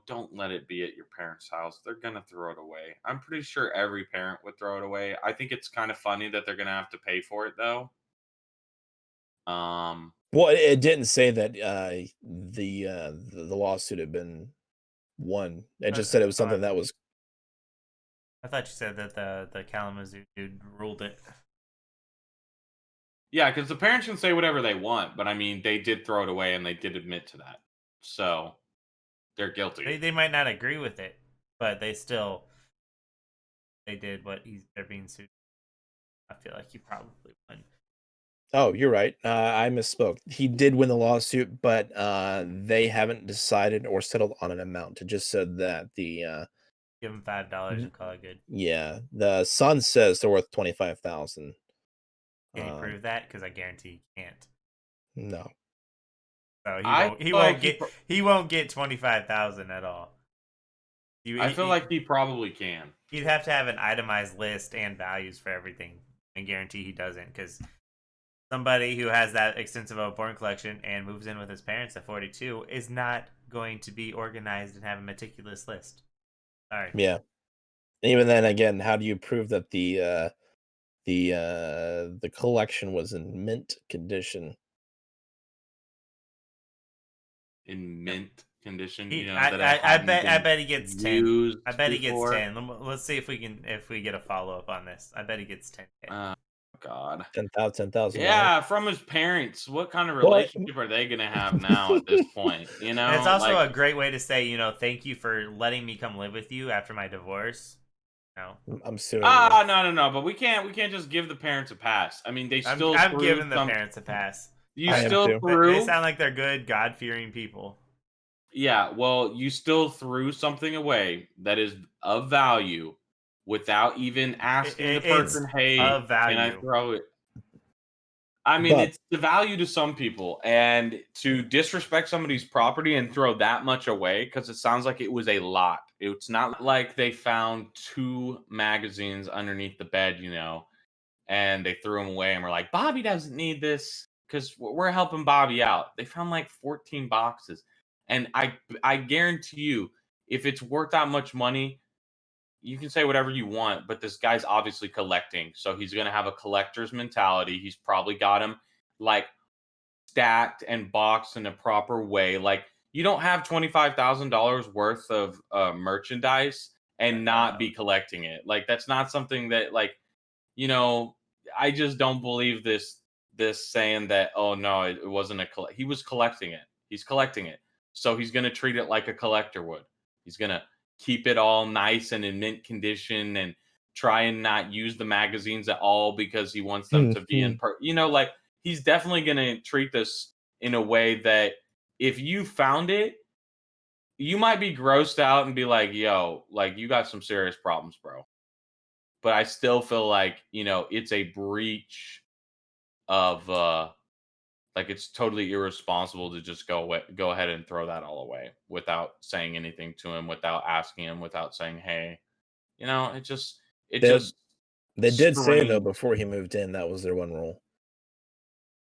don't let it be at your parents' house. They're gonna throw it away. I'm pretty sure every parent would throw it away. I think it's kind of funny that they're gonna have to pay for it though. Well, it didn't say that the lawsuit had been won. It just said it was something that was. I thought you said that the Kalamazoo dude ruled it. Yeah, because the parents can say whatever they want, but I mean, they did throw it away and they did admit to that, so they're guilty. They might not agree with it, but they did what they're being sued. I feel like he probably won. Oh, you're right. I misspoke. He did win the lawsuit, but they haven't decided or settled on an amount. It just said that Give him $5 and call it good. Yeah, the son says they're worth 25,000. Can you prove that? Because I guarantee he can't. No. So he won't get 25,000 at all. I feel like he probably can. He'd have to have an itemized list and values for everything, and guarantee he doesn't, because somebody who has that extensive of a porn collection and moves in with his parents at 42 is not going to be organized and have a meticulous list. Sorry. Yeah. Even then, again, how do you prove that the collection was in mint condition? In mint condition, I bet he gets 10. I bet he gets before. 10. Let's see if we get a follow up on this. I bet he gets 10. God. 10,000. Yeah, from his parents. What kind of relationship are they gonna have now at this point? And it's also a great way to say, thank you for letting me come live with you after my divorce. No. I'm suing. No. But we can't just give the parents a pass. I mean, I'm giving the parents a pass. You still threw. They sound like they're good, God-fearing people. Yeah, well, you still threw something away that is of value without even asking the person, "Hey, of value. can I throw it?" I mean, it's the value to some people, and to disrespect somebody's property and throw that much away, because it sounds like it was a lot. It's not like they found 2 magazines underneath the bed, and they threw them away and were like, "Bobby doesn't need this," because we're helping Bobby out. They found like 14 boxes. And I guarantee you, if it's worth that much money, you can say whatever you want, but this guy's obviously collecting. So he's going to have a collector's mentality. He's probably got him like stacked and boxed in a proper way. Like, you don't have $25,000 worth of merchandise and not be collecting it. Like, that's not something that, like, I just don't believe this saying that, oh no, it wasn't he was collecting it. He's collecting it. So he's going to treat it like a collector would. He's going to keep it all nice and in mint condition and try and not use the magazines at all because he wants them to be in like, he's definitely going to treat this in a way that if you found it, you might be grossed out and be like, yo, like, you got some serious problems, bro. But I still feel like, it's a breach of like, it's totally irresponsible to just go ahead and throw that all away without saying anything to him, without asking him, without saying, hey, it just they did say though before he moved in that was their one rule.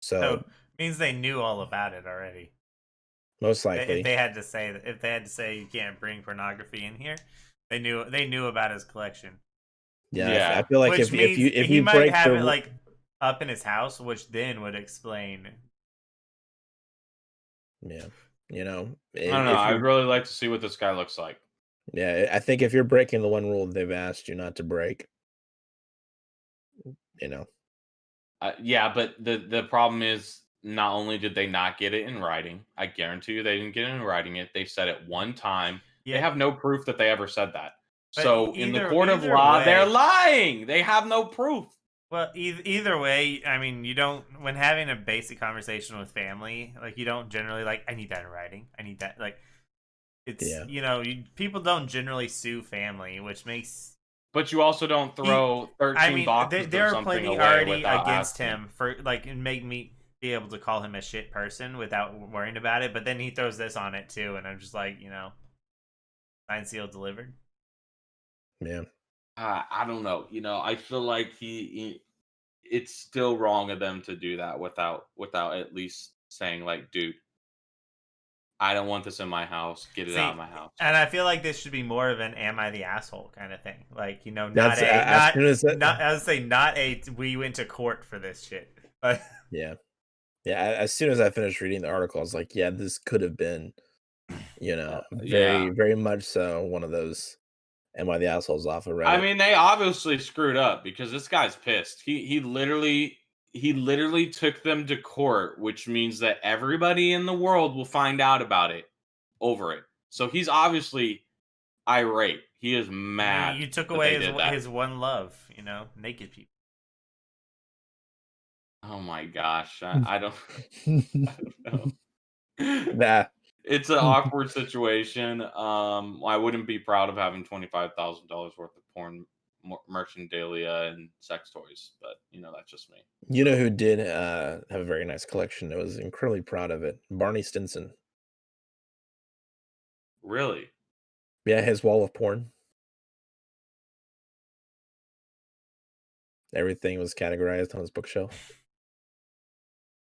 So means they knew all about it already. Most likely. If they had to say you can't bring pornography in here, they knew about his collection. Yeah. I feel like if he you might break have it like up in his house, which then would explain. Yeah, I don't know. I'd really like to see what this guy looks like. Yeah, I think if you're breaking the one rule they've asked you not to break, yeah, but the problem is not only did they not get it in writing, I guarantee you they didn't get it in writing. They said it one time. They Yeah, have no proof that they ever said that. but So in the court of either law, they're way, lying. They have no proof. well, either way, I mean, you don't when having a basic conversation with family, like you don't generally like, I need that in writing. I need that like it's Yeah. people don't generally sue family, which makes But you also don't throw 13 I mean, boxes there of are something plenty away already without against asking. him for like and make me be able to call him a shit person without worrying about it. But then he throws this on it too, and I'm just like, signed, sealed, delivered. Yeah. I don't know. I feel like it's still wrong of them to do that without at least saying like, dude, I don't want this in my house. Get it See, out of my house. and I feel like this should be more of an "Am I the asshole?" kind of thing. Like, not That's a as soon as that, not I would say not a we went to court for this shit. But yeah. As soon as I finished reading the article, I was like, yeah, this could have been, very, Yeah. very much so one of those "Am I the assholes" off of Reddit. I mean, they obviously screwed up because this guy's pissed. He literally took them to court, which means that everybody in the world will find out about it over it. So he's obviously irate. He is I mad. mean, you took that away they did that. his one love, naked people. Oh my gosh, I don't, I don't know. Nah. It's an awkward situation. I wouldn't be proud of having $25,000 worth of porn merchandalia and sex toys, but that's just me. You know who did have a very nice collection? I was incredibly proud of it. Barney Stinson. Really? Yeah, his wall of porn. Everything was categorized on his bookshelf.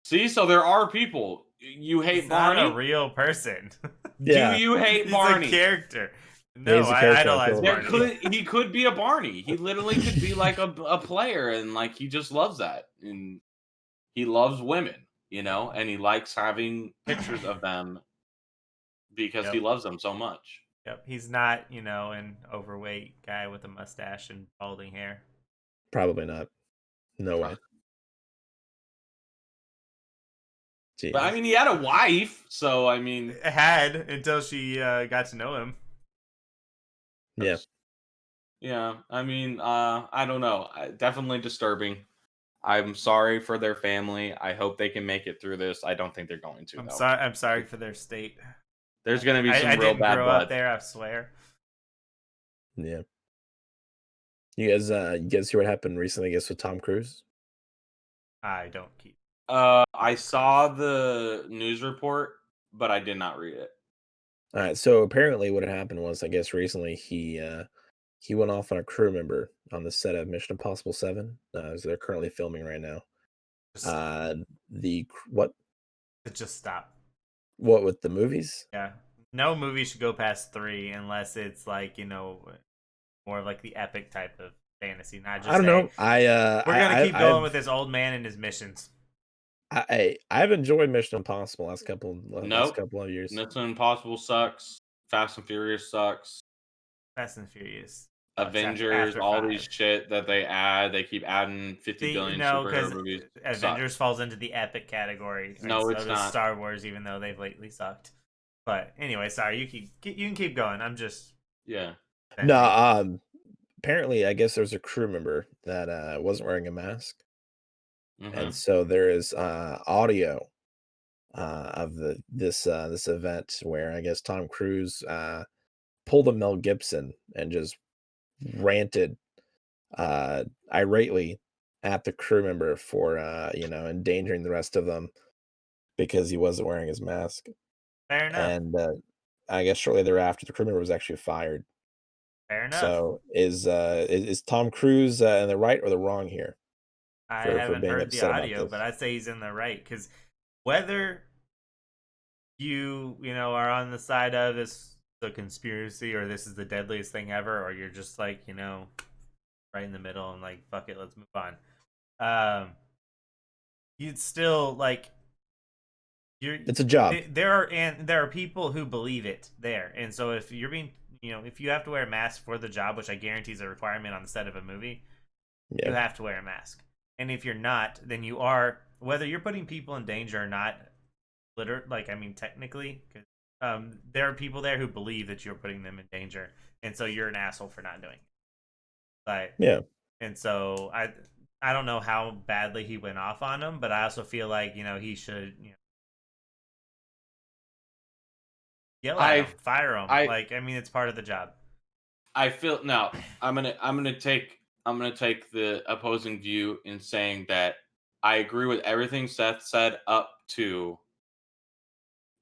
See, so there are people. You hate He's Barney? not a real person. Yeah. Do you hate He's Barney? a character. No, he's a I character, idolize I feel Barney. He could be a Barney. He literally could be like a player, and like he just loves that, and he loves women, and he likes having pictures of them because he Yep. loves them so much. Yep, he's not, an overweight guy with a mustache and balding hair. Probably not. No way. But I Jesus. mean, he had a wife, so I mean, Had until she got to know him. Yeah. yeah. I mean, I don't know. Definitely disturbing. I'm sorry for their family. I hope they can make it through this. I don't think they're going to. Though. I'm sorry for their state. There's going to be some I real didn't bad grow blood. up there, I swear. Yeah. You guys hear what happened recently, I guess, with Tom Cruise? I don't keep. I saw the news report, but I did not read it. All right. So apparently, what had happened was, I guess, recently he went off on a crew member on the set of Mission Impossible 7, as they're currently filming right now. What Just stop. What with the movies? Yeah. No movie should go past 3 unless it's like, more of like the epic type of fantasy. Not just I don't know. we're gonna keep going I've, with this old man and his missions. I've enjoyed Mission Impossible last couple Nope. of years. Mission Impossible sucks. Fast and Furious sucks. Fast and Furious. Avengers, after all 5. these shit that they add, they keep adding 50 billion superhero movies. Avengers falls into the epic category. And No, so it's does not. Star Wars, even though they've lately sucked. But anyway, sorry, you can keep going. I'm just Yeah. No, apparently, I guess there's a crew member that wasn't wearing a mask, and so there is audio of this event where I guess Tom Cruise pulled a Mel Gibson and just ranted irately at the crew member for endangering the rest of them because he wasn't wearing his mask. Fair enough. And I guess shortly thereafter, the crew member was actually fired. Fair enough. So is Tom Cruise in the right or the wrong here? I for haven't being heard the upset about audio, this? but I'd say he's in the right because whether you are on the side of this the conspiracy or this is the deadliest thing ever, or you're just like right in the middle and like fuck it, let's move on. You'd still like It's a job. there are people who believe it there, and so if you're being if you have to wear a mask for the job, which I guarantee is a requirement on the set of a movie, you Yeah. have to wear a mask. And if you're not, then you are whether you're putting people in danger or not, technically, 'cause, there are people there who believe that you're putting them in danger, and so you're an asshole for not doing it. Like, Yeah. and so I don't know how badly he went off on him, but I also feel like he should yell at him, I fire him. I Like, I mean, it's part of the job. I feel no. I'm gonna take the opposing view in saying that I agree with everything Seth said up to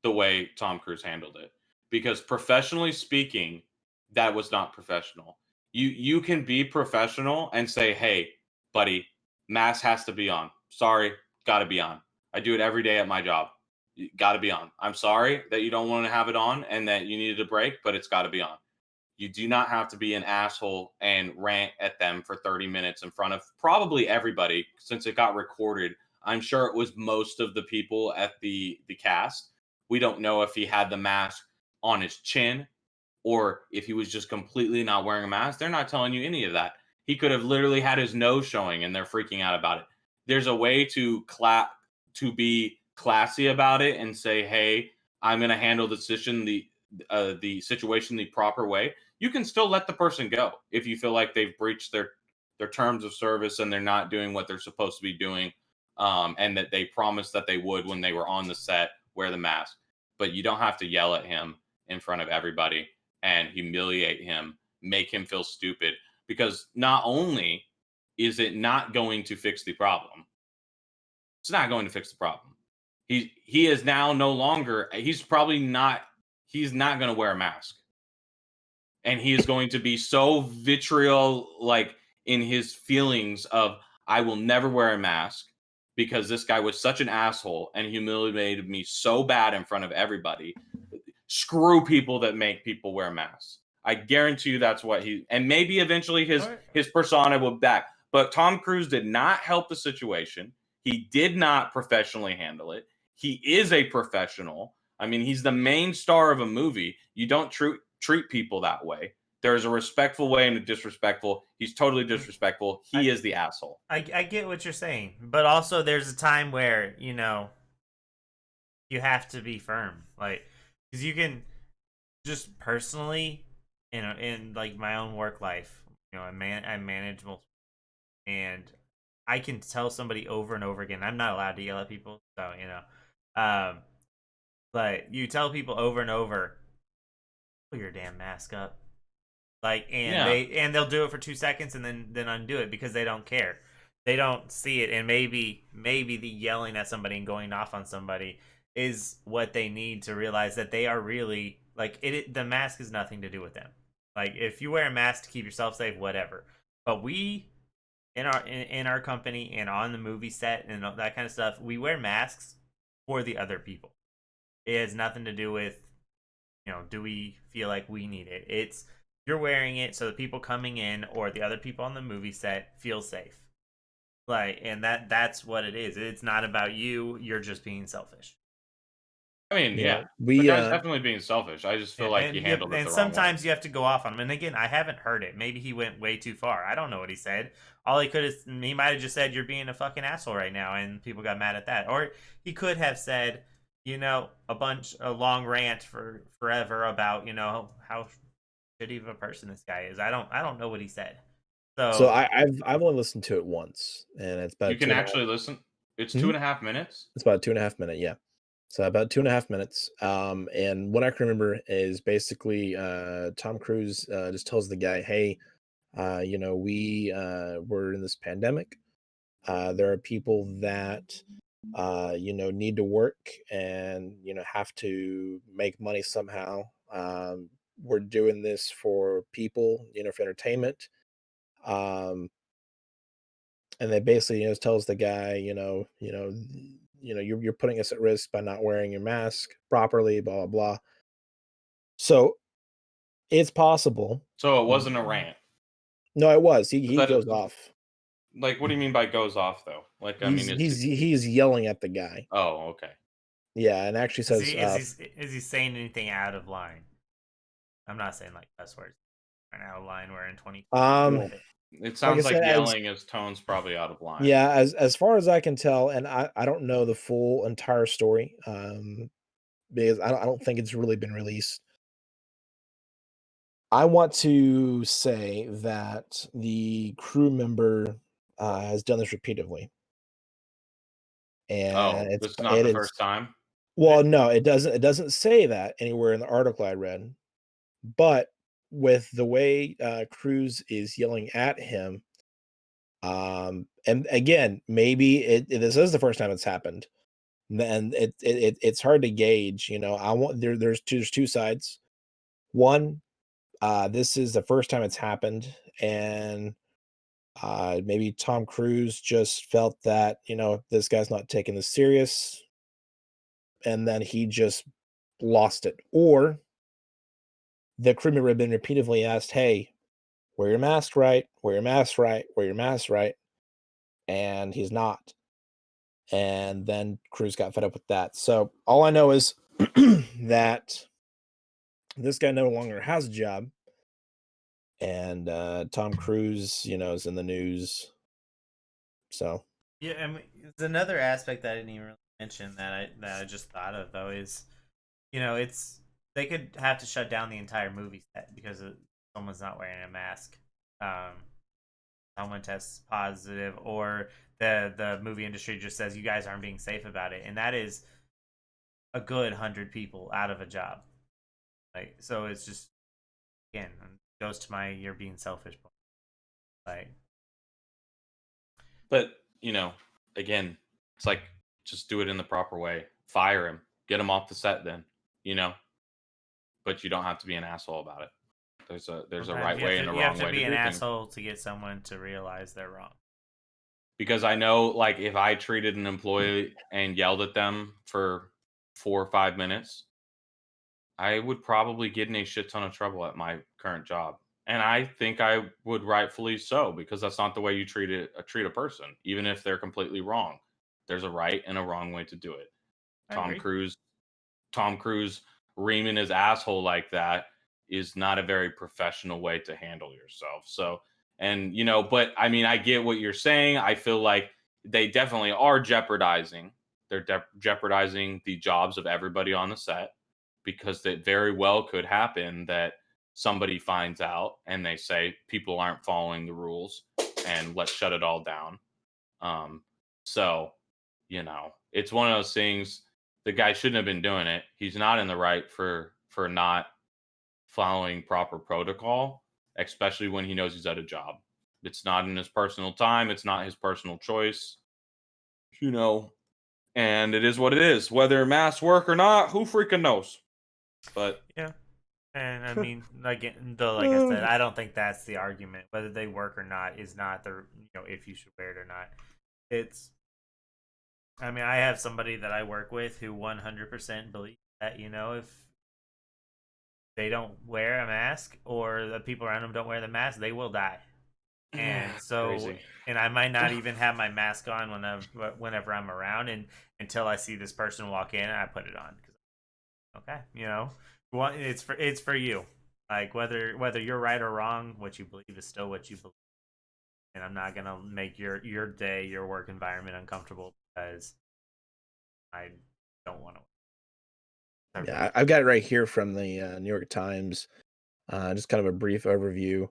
the way Tom Cruise handled it. Because professionally speaking, that was not professional. You can be professional and say, "Hey, buddy, mask has to be on. Sorry, got to be on. I do it every day at my job. Got to be on. I'm sorry that you don't want to have it on and that you needed a break, but it's got to be on." You do not have to be an asshole and rant at them for 30 minutes in front of probably everybody since it got recorded. I'm sure it was most of the people at the cast. We don't know if he had the mask on his chin or if he was just completely not wearing a mask. They're not telling you any of that. He could have literally had his nose showing and they're freaking out about it. There's a way to be classy about it and say, "Hey, I'm going to handle the situation the proper way." You can still let the person go if you feel like they've breached their terms of service and they're not doing what they're supposed to be doing, and that they promised that they would when they were on the set wear the mask. But you don't have to yell at him in front of everybody and humiliate him, make him feel stupid, because not only is it not going to fix the problem, it's not going to fix the problem. He is now no longer. He's not going to wear a mask, and he is going to be so vitriol like in his feelings of I will never wear a mask because this guy was such an asshole and humiliated me so bad in front of everybody. Screw people that make people wear masks. I guarantee you that's what and maybe eventually his persona will back. But Tom Cruise did not help the situation. He did not professionally handle it. He is a professional. I mean, he's the main star of a movie. You don't treat people that way. There's a respectful way and a disrespectful. He's totally disrespectful. He is the asshole. I get what you're saying, but also there's a time where you have to be firm, like, because you can just personally, in like my own work life, I manage multiple, and I can tell somebody over and over again. I'm not allowed to yell at people, so but you tell people over and over, "Put your damn mask up." Like, they'll do it for 2 seconds and then undo it because they don't care. They don't see it, and maybe the yelling at somebody and going off on somebody is what they need to realize that they are really like it. The mask has nothing to do with them. Like, if you wear a mask to keep yourself safe, whatever. But we in our company and on the movie set and that kind of stuff, we wear masks for the other people. It has nothing to do with do we feel like we need it. It's you're wearing it so the people coming in or the other people on the movie set feel safe. Like, and that's what it is. It's not about you. You're just being selfish. I mean, yeah, we the guy's definitely being selfish. I just feel like he handled it the wrong way. And sometimes you have to go off on him. And again, I haven't heard it. Maybe he went way too far. I don't know what he said. All he might have just said, "You're being a fucking asshole right now," and people got mad at that. Or he could have said, a long rant for forever about how shitty of a person this guy is. I don't know what he said. So I've only listened to it once, and it's about you can actually listen. It's 2.5 minutes. It's about a 2.5 minute, yeah. So about 2.5 minutes. And what I can remember is basically Tom Cruise just tells the guy, "Hey, we were in this pandemic. There are people that need to work and have to make money somehow. We're doing this for people, for entertainment." And they basically tells the guy, you're putting us at risk by not wearing your mask properly, blah blah blah. So it's possible. So it wasn't a rant. No, it was. He goes off. Like, what do you mean by goes off though? Like, I mean, he's yelling at the guy. Oh, okay. Yeah, and actually says, is he saying anything out of line? I'm not saying like cuss words. Out of line. We're in 20. It Like I sounds like said, yelling, his tone's probably out of line. yeah, as far as I can tell, and I don't know the full entire story, because I don't think it's really been released. I want to say that the crew member has done this repeatedly, Oh, and this is not it the is first time? well, no, it doesn't say that anywhere in the article I read, but with the way Cruz is yelling at him, and again, maybe this is the first time it's happened, and it's hard to gauge. I want there's two sides. One, this is the first time it's happened, and maybe Tom Cruise just felt that this guy's not taking this serious, and then he just lost it. Or the crew member had been repeatedly asked, "Hey, wear your mask right, wear your mask right, wear your mask right," and he's not. And then Cruise got fed up with that. So all I know is that this guy no longer has a job, and Tom Cruise, is in the news. So Yeah, I mean, it's another aspect that I didn't even really mention that I just thought of though is, it's they could have to shut down the entire movie set because someone's not wearing a mask. Um, Someone tests positive, or the movie industry just says you guys aren't being safe about it, and that is a good 100 people out of a job. Like, so it's just, again, goes to my you're being selfish point. Like, But, again, it's like, just do it in the proper way. Fire him. Get him off the set then, you know? But you don't have to be an asshole about it. There's a sometimes right way and a you have wrong to way to be an do things. asshole to get someone to realize they're wrong. Because I know, like, if I treated an employee and yelled at them for 4 or 5 minutes, I would probably get in a shit ton of trouble at my current job. And I think I would rightfully so, because that's not the way you treat a person, even if they're completely wrong. There's a right and a wrong way to do it. I Tom agree. Cruise Tom Cruise reaming his asshole like that is not a very professional way to handle yourself. So, and but I mean, I get what you're saying. I feel like they definitely are jeopardizing. They're jeopardizing the jobs of everybody on the set, because it very well could happen that somebody finds out and they say people aren't following the rules and let's shut it all down. So, it's one of those things. The guy shouldn't have been doing it. He's not in the right for not following proper protocol, especially when he knows he's at a job. It's not in his personal time. It's not his personal choice, you know. And it is what it is. Whether masks work or not, who freaking knows? But Yeah. And I mean, like I said, I don't think that's the argument. Whether they work or not is not the, if you should wear it or not. It's, I mean, I have somebody that I work with who 100% believes that, if they don't wear a mask or the people around them don't wear the mask, they will die. And so, crazy. and I might not even have my mask on whenever I'm around, and until I see this person walk in, I put it on. Okay, it's for you. Like, whether you're right or wrong, what you believe is still what you believe, and I'm not gonna make your day, your work environment uncomfortable because I don't want to. yeah, I've got it right here from the New York Times. Just kind of a brief overview.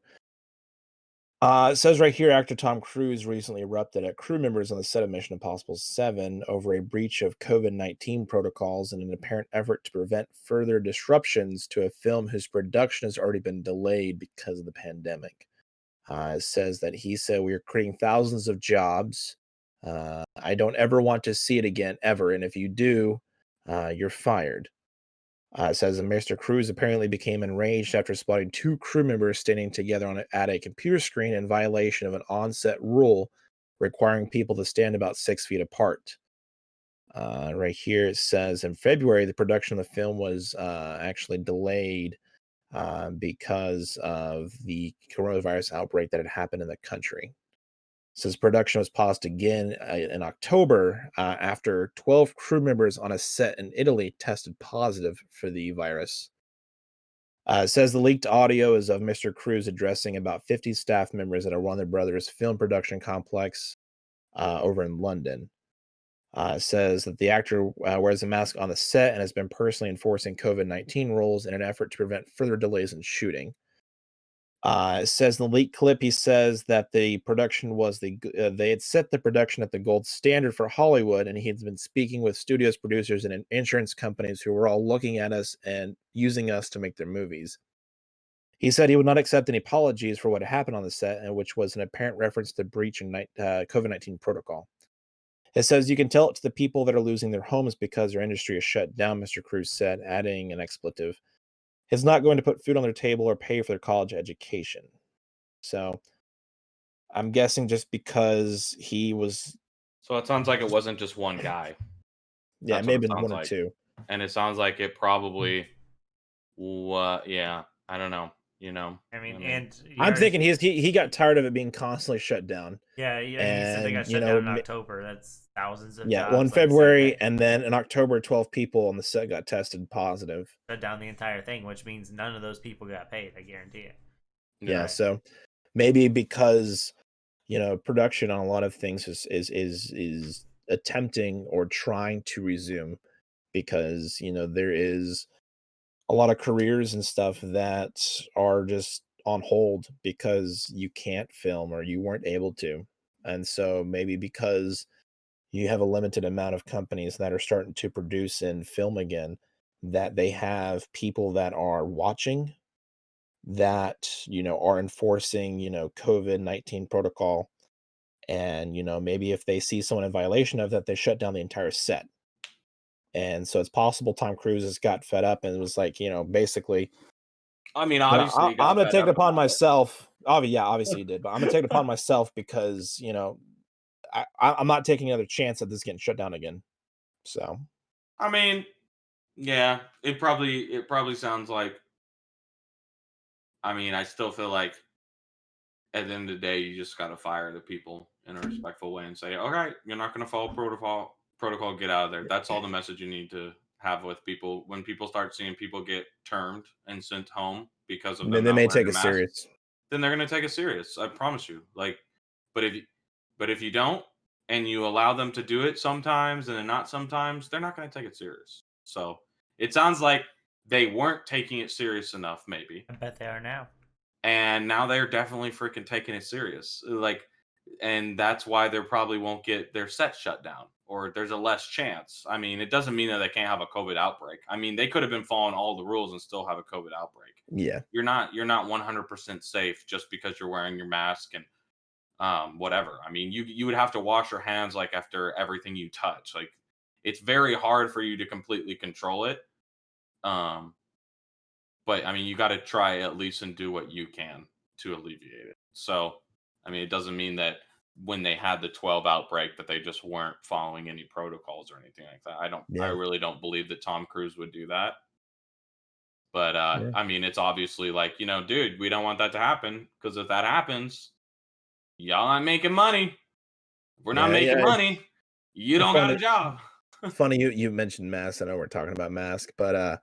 It says right here, actor Tom Cruise recently erupted at crew members on the set of Mission Impossible 7 over a breach of COVID-19 protocols in an apparent effort to prevent further disruptions to a film whose production has already been delayed because of the pandemic. It says that he said, "We are creating thousands of jobs. I don't ever want to see it again, ever. And if you do, you're fired." It says that Mr. Cruz apparently became enraged after spotting two crew members standing together at a computer screen in violation of an on-set rule requiring people to stand about 6 feet apart. Right here it says in February, the production of the film was actually delayed because of the coronavirus outbreak that had happened in the country. Says production was paused again in October after 12 crew members on a set in Italy tested positive for the virus. It says the leaked audio is of Mr. Cruz addressing about 50 staff members at a Warner Brothers film production complex over in London. It says that the actor wears a mask on the set and has been personally enforcing COVID-19 rules in an effort to prevent further delays in shooting. It says in the leaked clip, he says that the production was they had set the production at the gold standard for Hollywood, and he had been speaking with studios, producers, and insurance companies who were all looking at us and using us to make their movies. He said he would not accept any apologies for what happened on the set, and which was an apparent reference to breaching COVID-19 protocol. It says you can tell it to the people that are losing their homes because their industry is shut down, Mr. Cruz said, adding an expletive. It's not going to put food on their table or pay for their college education. So I'm guessing just because he was. So it sounds like it wasn't just one guy. Yeah, That's maybe what it one sounds or like. two. And it sounds like it probably yeah, I don't know, I mean, and I'm thinking he got tired of it being constantly shut down. Yeah, you said they got And, shut down in October. That's thousands of jobs. Well, in like I said, February, they and then in October, 12 people on the set got tested positive. shut down the entire thing, which means none of those people got paid. I guarantee it. Yeah, Right. so maybe because production on a lot of things is attempting or trying to resume because there is a lot of careers and stuff that are just on hold because you can't film or you weren't able to. And so maybe because you have a limited amount of companies that are starting to produce and film again, that they have people that are watching that, are enforcing, COVID-19 protocol. And, maybe if they see someone in violation of that, they shut down the entire set. And so it's possible Tom Cruise has got fed up and was like, basically, I mean, obviously, I'm going to take it upon myself. Obviously he did, but I'm going to take it upon myself because, I'm not taking another chance at this getting shut down again. So, I mean, yeah, it probably sounds like. I mean, I still feel like at the end of the day, you just got to fire the people in a respectful way and say, "All right, you're not going to follow protocol, get out of there." That's all the message you need to have with people. When people start seeing people get termed and sent home because of them then they not may wearing take a it mask, serious. then they're going to take it serious. I promise you. But if you don't and you allow them to do it sometimes and then not sometimes, they're not going to take it serious. So it sounds like they weren't taking it serious enough, maybe. I bet they are now. And now they're definitely freaking taking it serious. And that's why they probably won't get their set shut down or there's a less chance. I mean, it doesn't mean that they can't have a COVID outbreak. I mean, they could have been following all the rules and still have a COVID outbreak. Yeah. You're not 100% safe just because you're wearing your mask and whatever. I mean, you would have to wash your hands like after everything you touch. Like it's very hard for you to completely control it. But I mean, you got to try at least and do what you can to alleviate it. So, I mean, it doesn't mean that when they had the 12 outbreak that they just weren't following any protocols or anything like that. I really don't believe that Tom Cruise would do that. But Yeah. I mean, it's obviously like, dude, we don't want that to happen because if that happens, y'all aren't making money. If we're not making money, you don't got a job. Funny you mentioned masks. I know we're talking about masks, but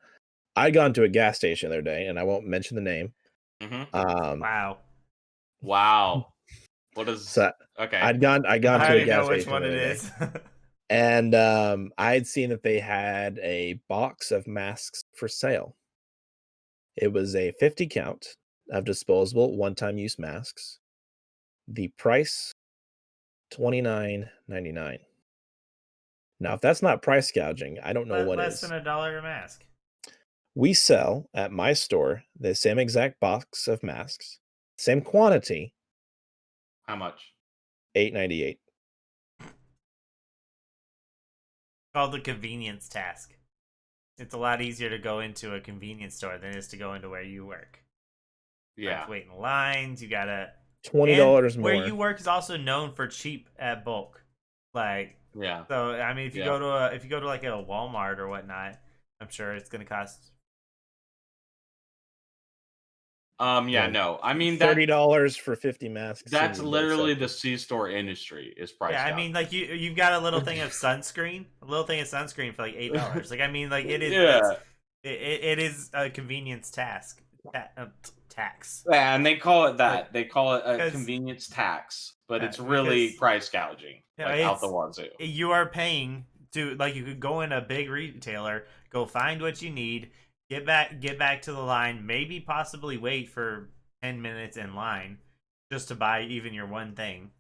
I got into a gas station the other day, and I won't mention the name. Wow. What is So okay? I gone to a gas I station. know which one the it other is. day, and I had seen that they had a box of masks for sale. It was a 50 count of disposable one-time use masks. The price $29.99. Now, if that's not price gouging, I don't know what Less is. than $1 a mask. We sell at my store the same exact box of masks, same quantity. How much? $8.98. Called the convenience task. It's a lot easier to go into a convenience store than it is to go into where you work. You have to wait in lines. You gotta $20 more. Where you work is also known for cheap at bulk. Like So I mean, if you go to like a Walmart or whatnot, I'm sure it's gonna cost. No. I mean $30 for 50 masks. That's literally the C-store industry is price. Yeah, I mean, like you've got a little thing of sunscreen, for like $8. Like I mean, like it is. Yeah. It is a convenience task tax. Yeah, and they call it that. Like, They call it a 'cause- convenience tax, but it's because- really price gouging, Yeah, like out the it's- wazoo. You are paying to, like, you could go in a big retailer, go find what you need, get back to the line, maybe possibly wait for 10 minutes in line just to buy even your one thing.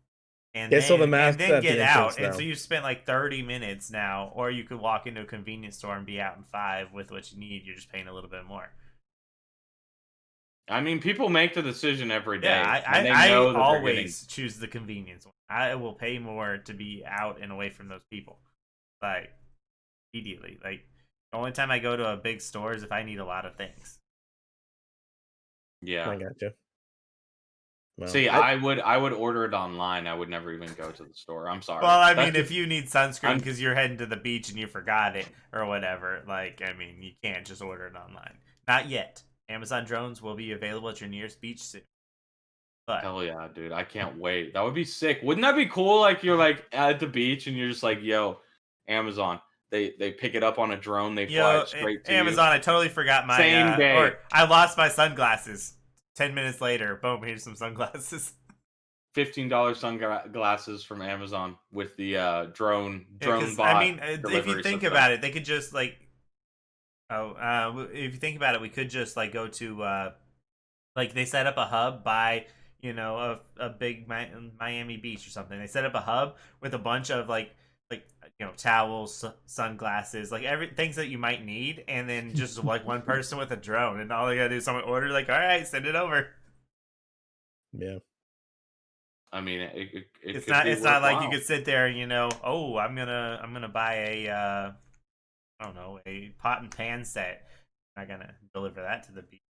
And Yeah, then, so the mask's and then at the get out. entrance And now. so you've spent like 30 minutes now, or you could walk into a convenience store and be out in 5 with what you need. You're just paying a little bit more. I mean, people make the decision every day. Yeah, and they I know that they're always choose the convenience one. I will pay more to be out and away from those people. Like, immediately. Like, the only time I go to a big store is if I need a lot of things. Yeah. I got you. Well, See, I would order it online. I would never even go to the store. I'm sorry. Well, I That's mean, if you need sunscreen I'm- because you're heading to the beach and you forgot it or whatever, like, I mean, you can't just order it online. Not yet. Amazon drones will be available at your nearest beach soon. But Hell yeah, dude! I can't wait. That would be sick. Wouldn't that be cool? Like you're like at the beach and you're just like, yo, Amazon. They pick it up on a drone. They fly it straight to Amazon, I totally forgot my Same day. Or I lost my sunglasses. 10 minutes later, boom, here's some sunglasses. you. $15 sunglasses from Amazon with the drone Yeah, 'cause, bot. I mean, if you delivery think system. about it, they could just like, if you think about it, we could just like go to, like they set up a hub by, you know, a big Miami Beach or something. They set up a hub with a bunch of like you know, towels, sunglasses, like things that you might need, and then just like one person with a drone, and all they gotta do is someone order, like, all right, send it over. yeah. I mean, It's could not. be It's not like you worthwhile. could sit there, you know. Oh, I'm gonna buy a I don't know, a pot and pan set. I'm not gonna deliver that to the beach.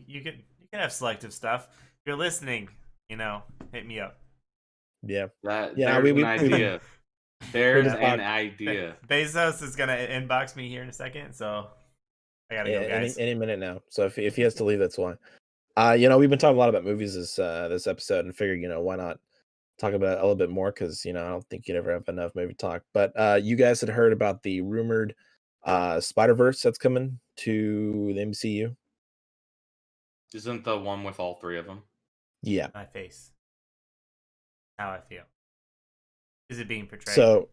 You can have selective stuff. If you're listening, you know, hit me up. Yeah. That Yeah, there's we- an idea. There's Yeah. an idea. Bezos is gonna inbox me here in a second, so I gotta Yeah, go, guys. any minute now. So if he has to leave, that's why. You know, we've been talking a lot about movies this episode, and figured, you know, why not talk about it a little bit more? Because, you know, I don't think you'd ever have enough movie talk. But you guys had heard about the rumored Spider-Verse that's coming to the MCU. Isn't the one with all three of them? Yeah. My face. How I feel. Is it being portrayed? So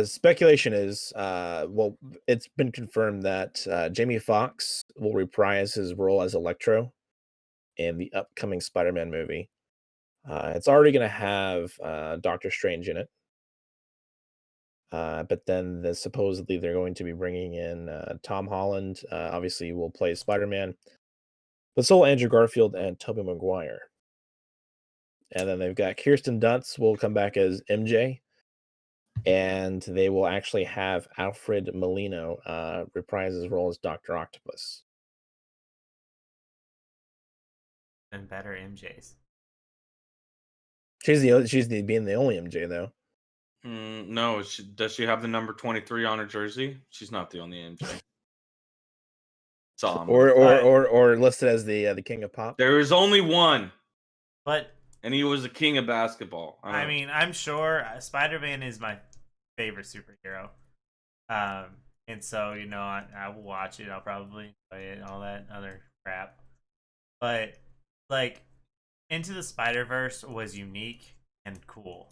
speculation is well, it's been confirmed that Jamie Foxx will reprise his role as Electro in the upcoming Spider-Man movie. It's already going to have Doctor Strange in it. But then supposedly they're going to be bringing in Tom Holland. Obviously, will play Spider-Man. But so will Andrew Garfield and Tobey Maguire. And then they've got Kirsten Dunst will come back as MJ. And they will actually have Alfred Molina reprise his role as Dr. Octopus. And better MJs. She's being the only MJ though. No. Does she have the number 23 on her jersey? She's not the only MJ. Or listed as the king of pop. There is only one, But and he was the king of basketball. I mean, I'm sure Spider-Man is my favorite superhero. And so, you know, I will watch it. I'll probably enjoy it and all that other crap. But, like, Into the Spider-Verse was unique and cool.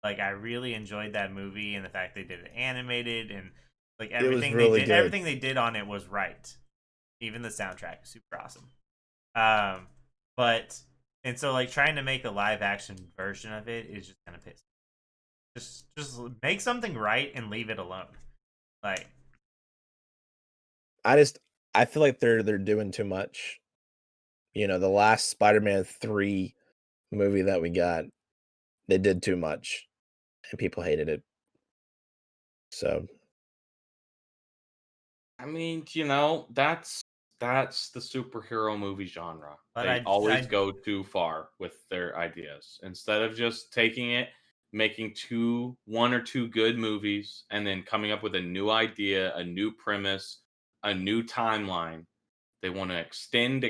Like, I really enjoyed that movie and the fact they did it animated and, like, was everything really they did. good. Everything they did on it was right. Even the soundtrack was super awesome. And so, like, trying to make a live action version of it is just kind of piss. Just make something right and leave it alone. Like, I feel like they're doing too much. You know, the last Spider-Man 3 movie that we got, they did too much, and people hated it. So, I mean, you know, that's the superhero movie genre. But They I- always I- go too far with their ideas. Instead of just taking it, making one or two good movies, and then coming up with a new idea, a new premise, a new timeline. They want to extend,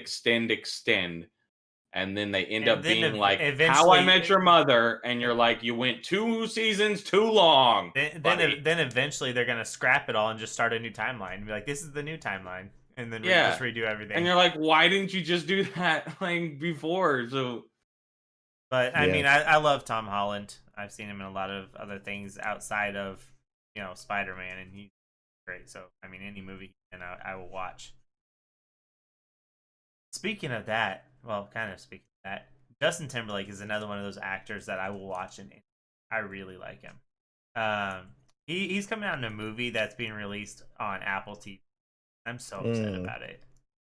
and then they end And up then being like How I eventually- Met Your Mother, and you're like, you went 2 seasons too long. then buddy. eventually they're gonna scrap it all and just start a new timeline and be like, this is the new timeline. and then Yeah. just redo everything. And you're like, why didn't you just do that like before? So, But I Yeah. mean, I love Tom Holland. I've seen him in a lot of other things outside of Spider-Man, and he's great. So I mean, any movie and I will watch. Speaking of that, well, kind of speaking of that, Justin Timberlake is another one of those actors that I will watch, and I really like him. He's coming out in a movie that's being released on Apple TV. I'm so upset about it.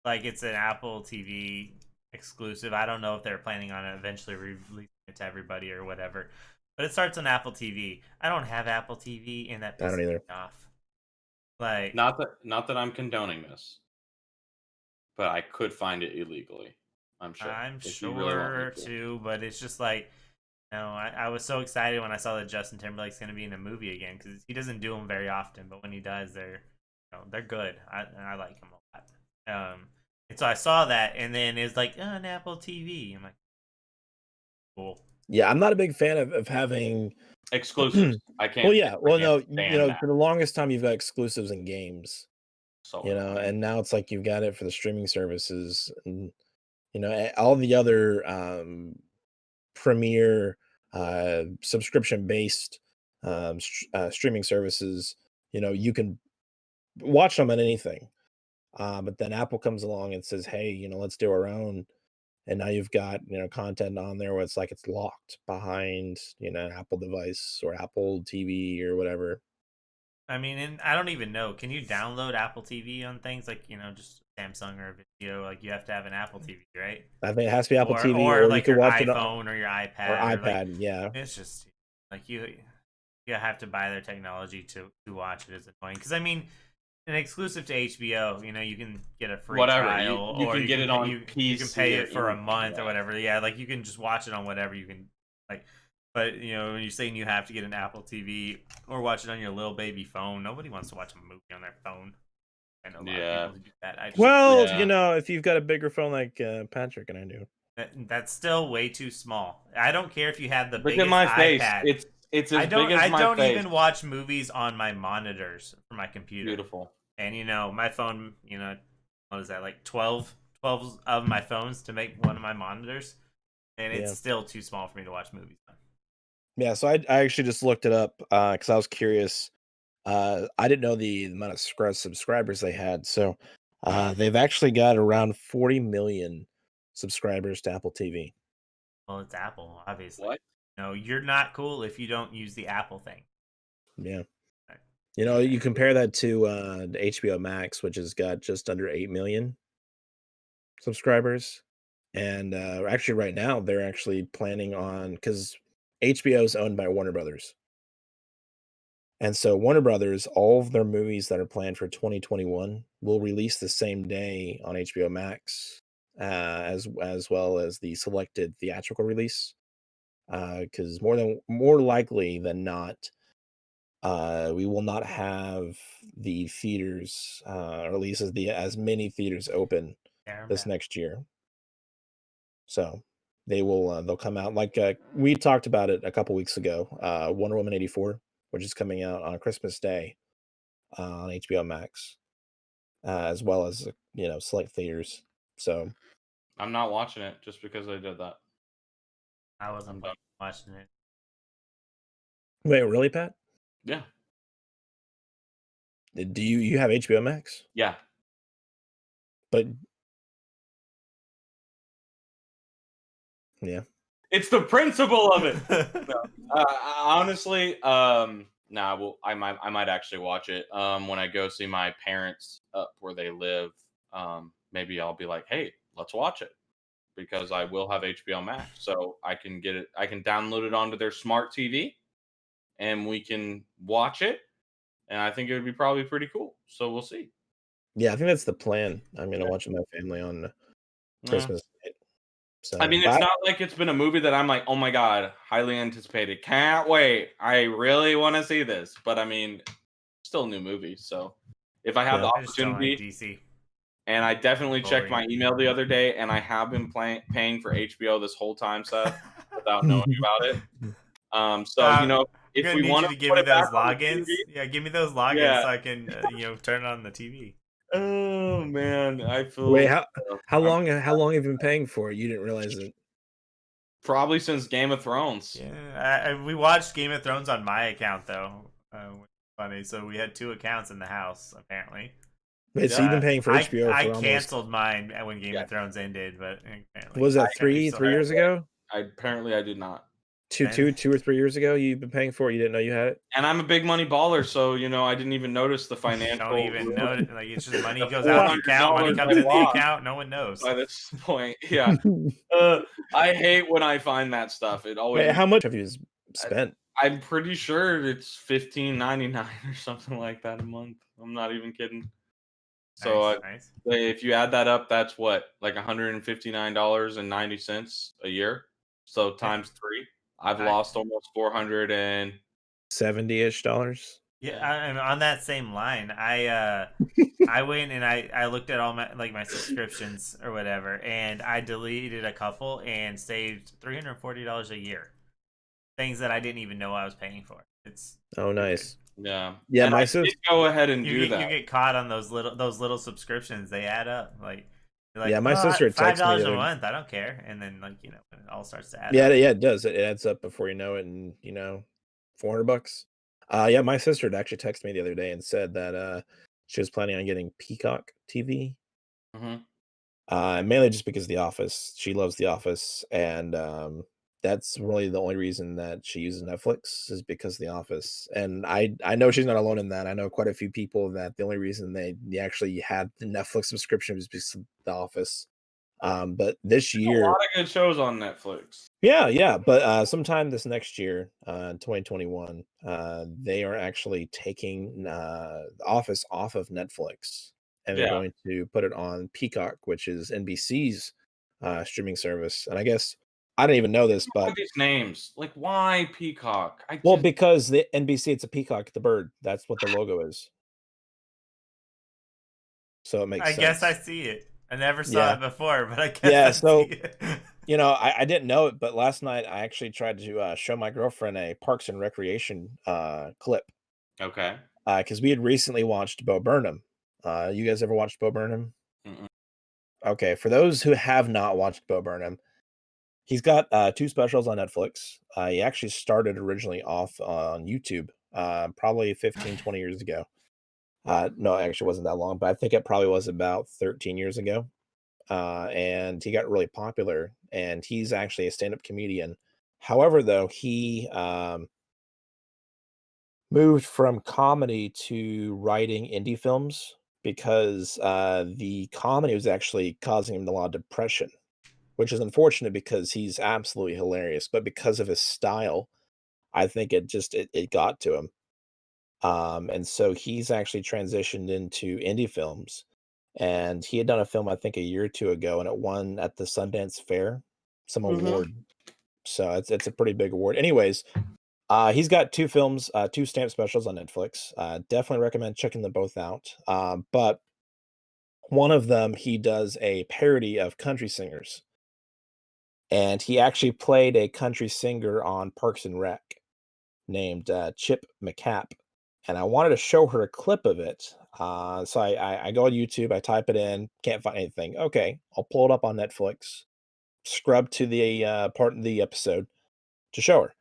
Like, it's an Apple TV exclusive. I don't know if they're planning on eventually releasing it to everybody or whatever, but it starts on Apple TV. I don't have Apple TV, and that I don't pisses me either. off. Like, not that I'm condoning this, but I could find it illegally. I'm sure. I'm if you really want me sure to. too, but it's just like, I was so excited when I saw that Justin Timberlake's going to be in a movie again, because he doesn't do them very often, but when he does, they're good. I like him a lot. And so I saw that, and then it's like, on Apple TV. I'm like, cool. Yeah, I'm not a big fan of having Exclusives. I can't. Well, yeah. Well, no, stand that. for the longest time you've got exclusives in games, So and now it's like you've got it for the streaming services, and all the other premier subscription-based streaming services. You can watch them on anything, but then Apple comes along and says, "Hey, let's do our own." And now you've got content on there where it's like it's locked behind an Apple device or Apple TV or whatever. I mean, and I don't even know. Can you download Apple TV on things like just Samsung or Video? Like, you have to have an Apple TV, right? I think it has to be Apple TV, or or like you can your watch it iPhone or your iPad. or Like, iPad. Yeah, it's just like you have to buy their technology to watch it. Is annoying because I mean, an exclusive to HBO, you can get a free Whatever. trial, You or can get it on you PC can pay it for a or month or whatever. Yeah, like you can just watch it on whatever you can like. But when you're saying you have to get an Apple TV or watch it on your little baby phone, nobody wants to watch a movie on their phone. I know a lot of people who do that. well, if you've got a bigger phone like Patrick and I do. That's still way too small. I don't care if you have the Look biggest at my face. iPad. It's as big as my I don't face. even watch movies on my monitors for my computer. Beautiful. And my phone, what is that, like 12 of my phones to make one of my monitors, and it's still too small for me to watch movies on. Yeah, so I actually just looked it up because I was curious. I didn't know the amount of subscribers they had. So they've actually got around 40 million subscribers to Apple TV. Well, it's Apple, obviously. What? No, you're not cool if you don't use the Apple thing. Yeah. You compare that to the HBO Max, which has got just under 8 million subscribers. And actually right now they're actually planning on, because HBO is owned by Warner Brothers. And so Warner Brothers, all of their movies that are planned for 2021 will release the same day on HBO Max, as well as the selected theatrical release. Because more likely than not, we will not have the theaters, or at least as many theaters open this next year. So they will they'll come out like we talked about it a couple weeks ago. Wonder Woman 84, which is coming out on Christmas Day on HBO Max, as well as select theaters. So I'm not watching it just because they did that. I wasn't watching it. Wait, really, Pat? Yeah. Do you have HBO Max? Yeah. But yeah, it's the principle of it. No, honestly, nah. Well, I might actually watch it. When I go see my parents up where they live, maybe I'll be like, hey, let's watch it, because I will have HBO Max, so I can get it. I can download it onto their smart TV, and we can watch it. And I think it would be probably pretty cool. So we'll see. Yeah, I think that's the plan. I'm gonna watch with my family on Christmas night. So, I mean, it's not like it's been a movie that I'm like, oh my god, highly anticipated, can't wait, I really want to see this. But I mean, still a new movie, so if I have the opportunity, DC. And I definitely checked my email the other day, and I have been paying for HBO this whole time, Seth, without knowing about it. So if we want to give me those logins, give me those logins so I can turn on the TV. Oh man, I feel Wait, how I'm long have you been paying for it? You didn't realize it. probably since Game of Thrones. Yeah, we watched Game of Thrones on my account though. Which is funny. So we had two accounts in the house apparently. Wait, so you've been paying for I HBO I for almost, canceled mine when Game Yeah. of Thrones ended, but apparently was that apparently you still 3 have years it. ago? Apparently I did not. 2 or 3 years ago you've been paying for it? You didn't know you had it? And I'm a big money baller, so I didn't even notice the financial. Don't even know it. Like it's just money The goes out the account, money $400 comes in the lost account, no one knows. by this point. Yeah, I hate when I find that stuff. It always. Wait, how much have you spent? I'm pretty sure it's $15.99 or something like that a month. I'm not even kidding. So Nice. if you add that up, that's what, like $159.90 a year. So times 3, I've Nice. lost almost 400 and $70-ish dollars. Yeah, and on that same line, I went and I looked at all my subscriptions or whatever, and I deleted a couple and saved $340 a year. Things that I didn't even know I was paying for. It's Oh, nice. yeah. Yeah, And my I sis- did go ahead and you do that. get caught on those little subscriptions. They add up. Like you're like, Yeah, my "Oh, sister texted me the $5 a other- month. I don't care." And then when it all starts to add Yeah, up. yeah, it does. It adds up before you know it, and $400. Yeah, my sister had actually texted me the other day and said that she was planning on getting Peacock TV. Mhm. Mainly just because of The Office. She loves The Office, and that's really the only reason that she uses Netflix is because of The Office. And I know she's not alone in that. I know quite a few people that the only reason they actually had the Netflix subscription was because of The Office. But this A year, lot of good shows on Netflix. yeah, but sometime this next year, 2021, they are actually taking The Office off of Netflix, and they're Yeah. going to put it on Peacock, which is NBC's streaming service. And I guess I didn't even know this, What are but these names? Like, why Peacock? because the NBC, it's a peacock, the bird. That's what the logo is. So it makes I sense. guess I see it. I never saw Yeah. it before, but I guess Yeah, I so- see it. I didn't know it, but last night I actually tried to show my girlfriend a Parks and Recreation clip. Okay. Because we had recently watched Bo Burnham. You guys ever watched Bo Burnham? Mm-mm. Okay, for those who have not watched Bo Burnham, he's got 2 specials on Netflix. He actually started originally off on YouTube, probably 15, 20 years ago. No, it actually wasn't that long, but I think it probably was about 13 years ago. And he got really popular, and he's actually a stand-up comedian. However, though, he moved from comedy to writing indie films because the comedy was actually causing him a lot of depression, which is unfortunate because he's absolutely hilarious. But because of his style, I think it got to him. And so he's actually transitioned into indie films. And he had done a film, I think, a year or two ago, and it won at the Sundance Fair, some award. So it's a pretty big award. Anyways, he's got 2 films, 2 stamp specials on Netflix. Definitely recommend checking them both out. But one of them, he does a parody of country singers. And he actually played a country singer on Parks and Rec named Chip McCap. And I wanted to show her a clip of it. So I go on YouTube, I type it in, can't find anything. Okay, I'll pull it up on Netflix, scrub to the part of the episode to show her.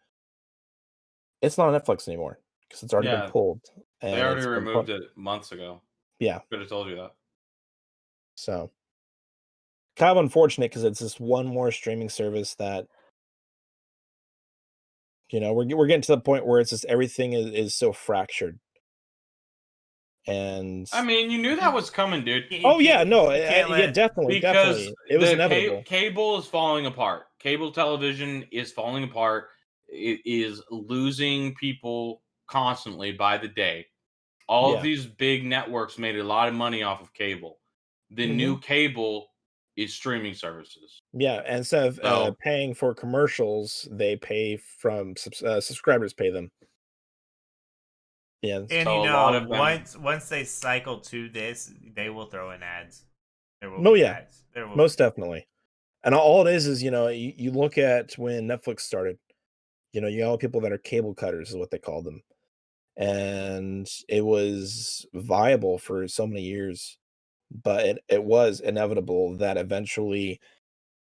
It's not on Netflix anymore because it's already Yeah, been pulled. They And already it's been removed it months ago. Yeah. Could have told you that. So kind of unfortunate because it's just one more streaming service that we're getting to the point where it's just everything is so fractured. And I mean, you knew that was coming, dude. oh yeah, no, you can't yeah, let- definitely, Because it was the inevitable. cable is falling apart. Cable television is falling apart. It is losing people constantly by the day. All Yeah. of these big networks made a lot of money off of cable. The new cable is streaming services. Yeah, and instead of So- paying for commercials, they pay from subscribers pay them. Yeah, And So a lot of them- once they cycle to this, they will throw in ads. There will Oh, be yeah. ads. There will most definitely. And all it is you look at when Netflix started. You all people that are cable cutters is what they called them, and it was viable for so many years. but it was inevitable that eventually,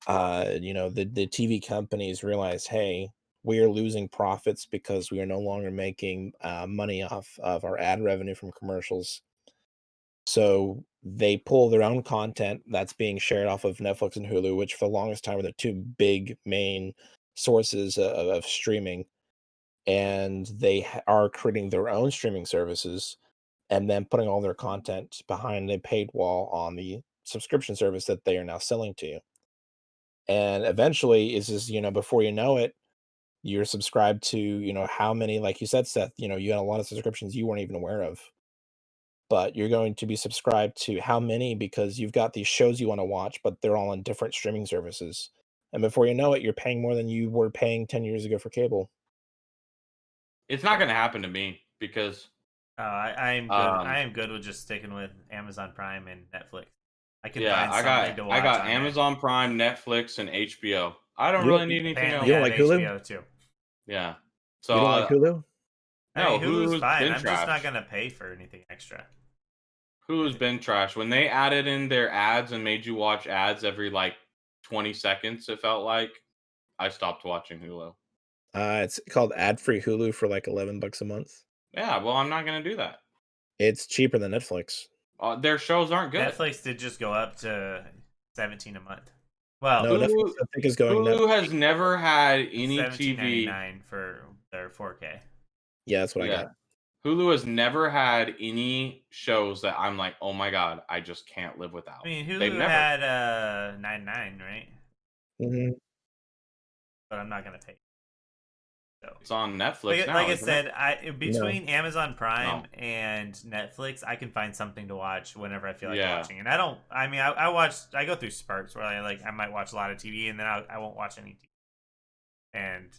the TV companies realized, hey, we are losing profits because we are no longer making money off of our ad revenue from commercials. So they pull their own content that's being shared off of Netflix and Hulu, which for the longest time were the two big main sources of streaming, and they are creating their own streaming services and then putting all their content behind a paid wall on the subscription service that they are now selling to you. And eventually, is just before you know it, you're subscribed to how many, like you said, Seth. You got a lot of subscriptions you weren't even aware of, but you're going to be subscribed to how many because you've got these shows you want to watch, but they're all on different streaming services. And before you know it, you're paying more than you were paying 10 years ago for cable. It's not going to happen to me because I am good. I am good with just sticking with Amazon Prime and Netflix. I can find something to watch. I got on Amazon Prime, Netflix, and HBO. I don't You really don't- need anything else. Apparently, You I don't have like Hulu? HBO too. Yeah. You So don't like Hulu? I no, mean, Hulu's fine. been I'm just not trash. gonna pay for anything extra. Hulu's been trash. When they added in their ads and made you watch ads every like 20 seconds, it felt like I stopped watching Hulu. It's called ad-free Hulu for like $11 a month. Yeah, well, I'm not going to do that. It's cheaper than Netflix. Their shows aren't good. Netflix did just go up to $17 a month. Well, No, Netflix I think is going Hulu up. has never had any TV. $17.99 for their 4K. Yeah, that's what I Yeah. got. Hulu has never had any shows that I'm like, oh my god, I just can't live without. I mean, They've Hulu never. had $9.99, right? Mhm. But I'm not gonna pay. So. It's on Netflix now. Like I isn't said, between Amazon Prime No. and Netflix, I can find something to watch whenever I feel like Yeah. watching. And I don't. I mean, I go through spurts where I might watch a lot of TV and then I won't watch any TV. And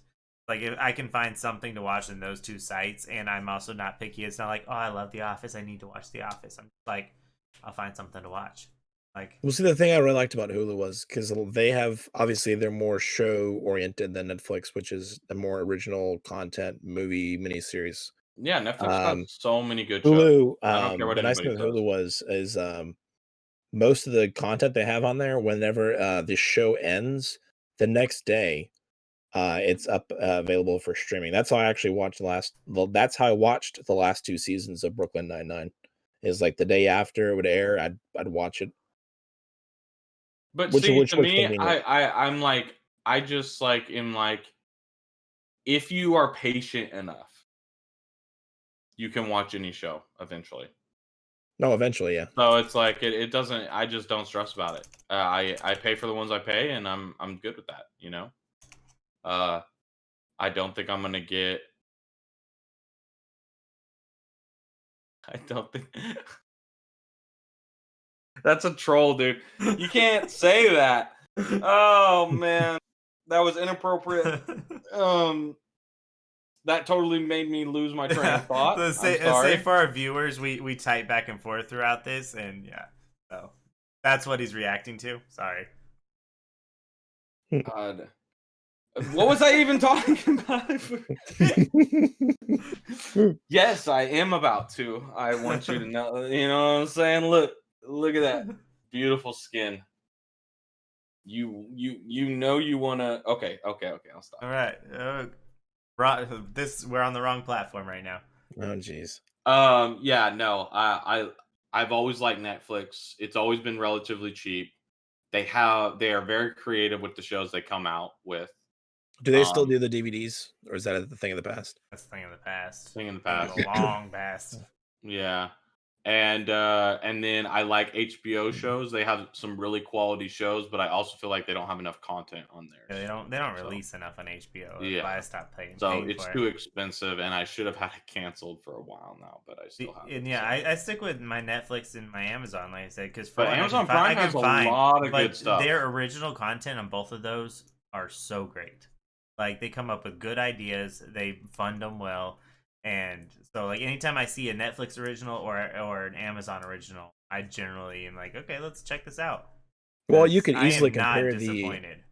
like if I can find something to watch in those two sites, and I'm also not picky. It's not like, oh, I love The Office, I need to watch The Office. I'm just like, I'll find something to watch. Like, Well, see, the thing I really liked about Hulu was because they have obviously they're more show oriented than Netflix, which is a more original content movie miniseries. Yeah, Netflix Um, has so many good shows. Hulu, I don't care what the nice thing anybody with says. Hulu is most of the content they have on there, whenever the show ends, the next day, it's up available for streaming. That's how I actually watched that's how I watched the last two seasons of Brooklyn Nine-Nine. Is like the day after it would air, I'd watch it. But Which see, was to me, convenient. I'm like, I just like am like, if you are patient enough, you can watch any show eventually. No, eventually, yeah. So it's like it doesn't. I just don't stress about it. I pay for the ones I pay, and I'm good with that. I don't think I'm gonna get. I don't think. That's a troll, dude. You can't say that. Oh man, that was inappropriate. That totally made me lose my train of thought. So say for our viewers, we type back and forth throughout this, and yeah, so that's what he's reacting to. Sorry. God. What was I even talking about? Yes, I am about to. I want you to know. You know what I'm saying? Look at that beautiful skin. You know you wanna. Okay. I'll stop. All right. We're on the wrong platform right now. Oh, jeez. Yeah. No. I've always liked Netflix. It's always been relatively cheap. They are very creative with the shows they come out with. Do they still do the DVDs, or is that the thing of the past? That's the thing of the past. Thing in the past. The long past. Yeah. And then I like HBO shows. They have some really quality shows, but I also feel like they don't have enough content on there. Yeah, they don't release enough on HBO. That's Yeah. why I stopped paying. So it's too expensive, and I should have had it canceled for a while now, but I still have. And yeah, I stick with my Netflix and my Amazon, like I said, because Amazon Prime has a lot of good stuff. Their original content on both of those are so great. Like they come up with good ideas, they fund them well, and so like anytime I see a Netflix original or an Amazon original, I generally am like, okay, let's check this out. Well, you could I easily am not compare disappointed.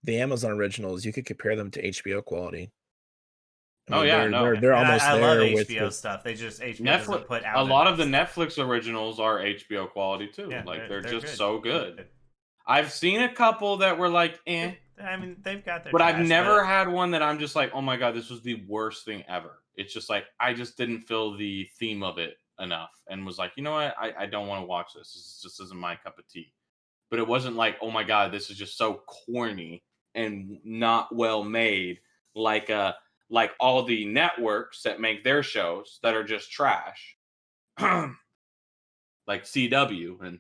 the Amazon originals. You could compare them to HBO quality. I Oh, mean, yeah, no. they're And almost I love there HBO with stuff. They just HBO Netflix. doesn't put out A lot of the enough stuff. Netflix originals are HBO quality too. Yeah, Like they're just good. so They're good. I've seen a couple that were like, eh, I mean, they've got their but I've trash, never but had one that I'm just like, oh my god, this was the worst thing ever. It's just like I just didn't feel the theme of it enough, and was like, you know what, I don't want to watch this. This just isn't my cup of tea. But it wasn't like, oh my god, this is just so corny and not well made, like all the networks that make their shows that are just trash, like CW and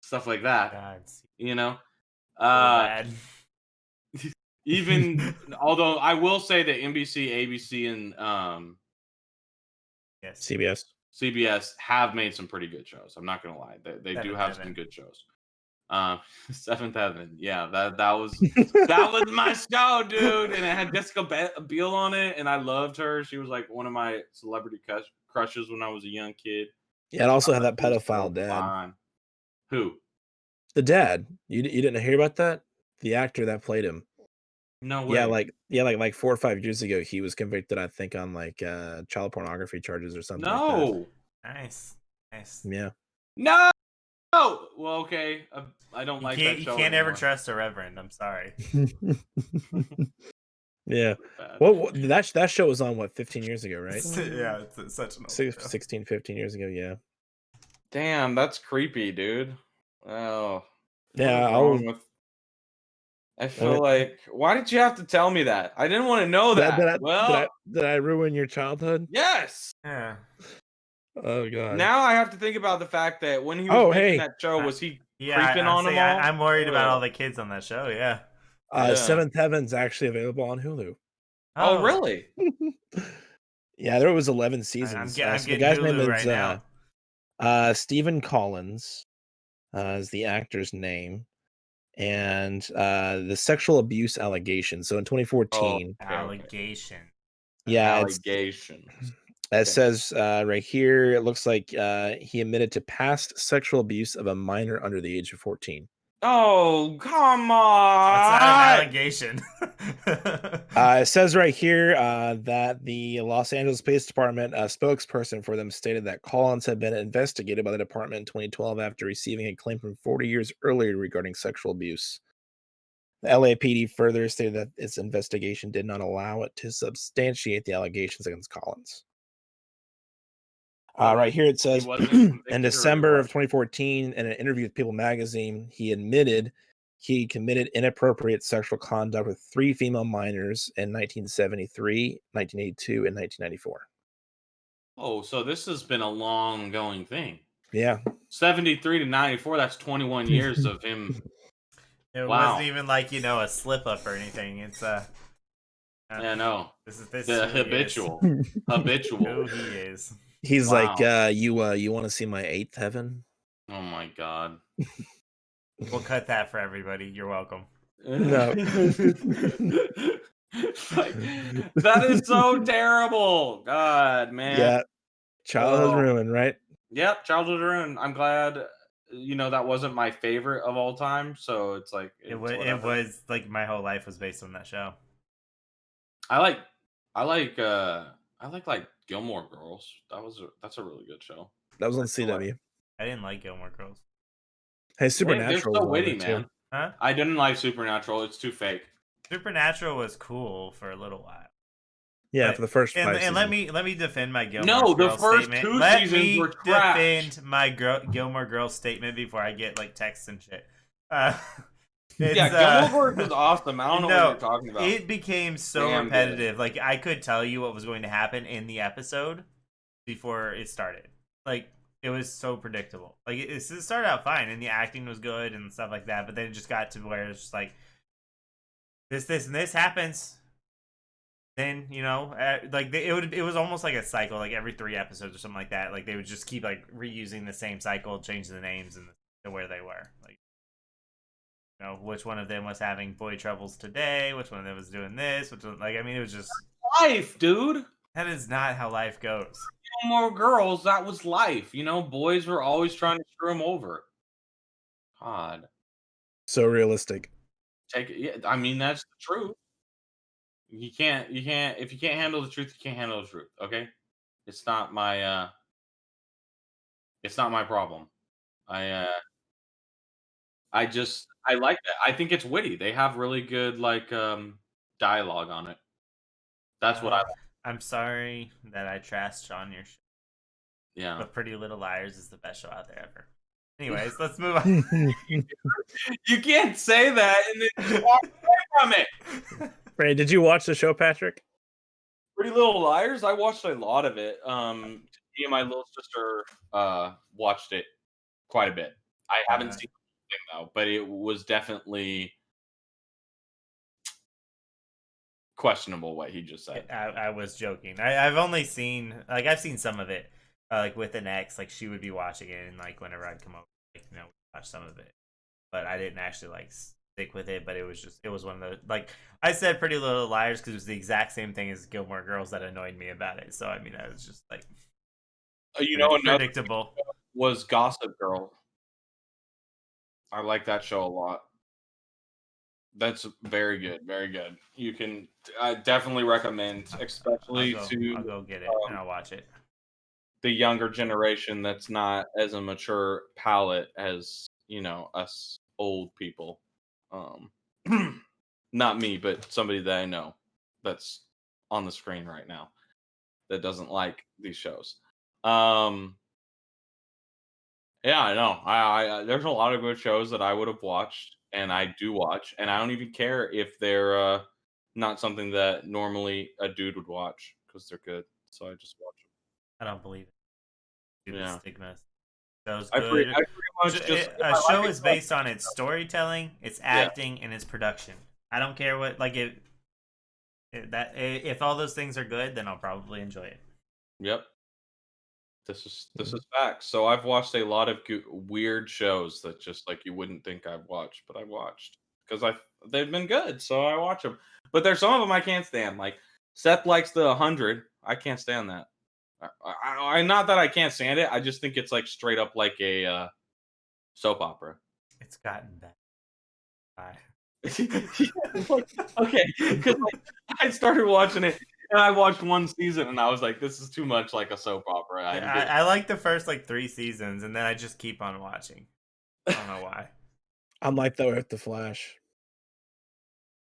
stuff like that. God, it's You know, so uh, bad. even although I will say that NBC, ABC, and Yes. CBS. CBS have made some pretty good shows. I'm not gonna lie, they do Seventh have some Heaven. good shows. Seventh Heaven, yeah, that was that was my show, dude, and it had Jessica Biel on it, and I loved her. She was like one of my celebrity crushes when I was a young kid. Yeah, it also had that She was pedophile so dad. fine. Who? The dad. You didn't hear about that? The actor that played him. No way. Like 4 or 5 years ago, he was convicted, I think, on like child pornography charges or something like that. No. Nice. Yeah. No. Well, okay. I don't like that You show can't ever anymore. trust a reverend. I'm sorry. Yeah. Bad. Well, that show was on, what, 15 years ago, right? Yeah, it's such an old show. 16, 15 years ago, yeah. Damn, that's creepy, dude. Oh. Yeah, What is wrong with... I feel like, why did you have to tell me that? I didn't want to know that. Did I ruin your childhood? Yes. Yeah. Oh god. Now I have to think about the fact that when he was making that show, was he creeping on them all? I'm worried about all the kids on that show. Yeah. Seventh Heaven's actually available on Hulu. Oh, really? Yeah, there was 11 seasons. I'm the getting guy's Hulu name right is now. Stephen Collins is the actor's name, and the sexual abuse allegation. So in 2014, Allegation. yeah, allegation. It says right here, it looks like he admitted to past sexual abuse of a minor under the age of 14. Oh, come on! That's not an allegation. It says right here that the Los Angeles Police Department spokesperson for them stated that Collins had been investigated by the department in 2012 after receiving a claim from 40 years earlier regarding sexual abuse. The LAPD further stated that its investigation did not allow it to substantiate the allegations against Collins. Right here it says, in December of 2014, in an interview with People magazine, he admitted he committed inappropriate sexual conduct with 3 female minors in 1973, 1982, and 1994. Oh, so this has been a long going thing. Yeah. 73 to 94, that's 21 years of him. It wasn't even like, a slip up or anything. It's yeah, no. This the habitual. Habitual. Who he is. He's like, you want to see my 8th heaven? Oh my god. We'll cut that for everybody. You're welcome. No. Like, that is so terrible. God, man. Yeah. Childhood ruined, right? Yep, childhood ruined. I'm glad that wasn't my favorite of all time. So it's like it was like my whole life was based on that show. I like Gilmore Girls. That's a really good show. That was on CW. I didn't like Gilmore Girls. Hey, Supernatural. They're so witty, man. Too. Huh? I didn't like Supernatural. It's too fake. Supernatural was cool for a little while. Yeah, for the first 5 seasons. And let me defend my Gilmore Girls the first statement. 2 seasons were trash. Let me defend my Gilmore Girls statement before I get like texts and shit. Gilmore Girls is awesome. I don't know what you're talking about. It became so repetitive. Like I could tell you what was going to happen in the episode before it started. Like it was so predictable. Like it started out fine and the acting was good and stuff like that, but then it just got to where it's just like this and this happens. Then it was almost like a cycle, like every 3 episodes or something like that. Like they would just keep like reusing the same cycle, change the names and to where they were. Like which one of them was having boy troubles today, which one of them was doing this, which one, it was just life, dude. That is not how life goes. Gilmore Girls, that was life. Boys were always trying to screw them over. God. So realistic. Take it. Yeah, I mean that's the truth. You can't. If you can't handle the truth, you can't handle the truth. Okay, it's not my. It's not my problem. I. I like that. I think it's witty. They have really good dialogue on it. That's what I Uh, like. I'm sorry that I trashed on your show, Yeah. but Pretty Little Liars is the best show out there ever. Anyways, let's move on. You can't say that and then just walk away from it. Ray, did you watch the show, Patrick? Pretty Little Liars. I watched a lot of it. Me and my little sister watched it quite a bit. I haven't seen the whole thing though, but it was definitely questionable what he just said. I was joking. I've only seen I've seen some of it. Like with an ex, like she would be watching it, and like whenever I'd come over, watch some of it. But I didn't actually like stick with it. But it was one of those, like I said, Pretty Little Liars because it was the exact same thing as Gilmore Girls that annoyed me about it. So I mean, I was just like, Another predictable. was Gossip Girl. I like that show a lot. That's very good, very good. You can definitely recommend, especially I'll go get it and I'll watch it. The younger generation that's not as a mature palate as us old people. Not me, but somebody that I know that's on the screen right now that doesn't like these shows. Yeah, I know. I there's a lot of good shows that I would have watched, and I do watch, and I don't even care if they're not something that normally a dude would watch because they're good. So I just watch I don't believe it. them. Stupid Yeah, stigma. Show's I pretty good. much just A show is based on its storytelling, its Yeah. acting, and its production. I don't care what if all those things are good, then I'll probably enjoy it. Yep. This is facts. So I've watched a lot of weird shows that just like you wouldn't think I've watched, but I watched because they've been good, so I watch them. But there's some of them I can't stand. Like Seth likes the 100. I can't stand that. I not that I can't stand it. I just think it's like straight up like a soap opera. It's gotten better. Bye. Okay, because I started watching it and I watched one season and I was like, this is too much like a soap opera. I like the first 3 seasons, and then I just keep on watching. I don't know why. I'm like that with The Flash.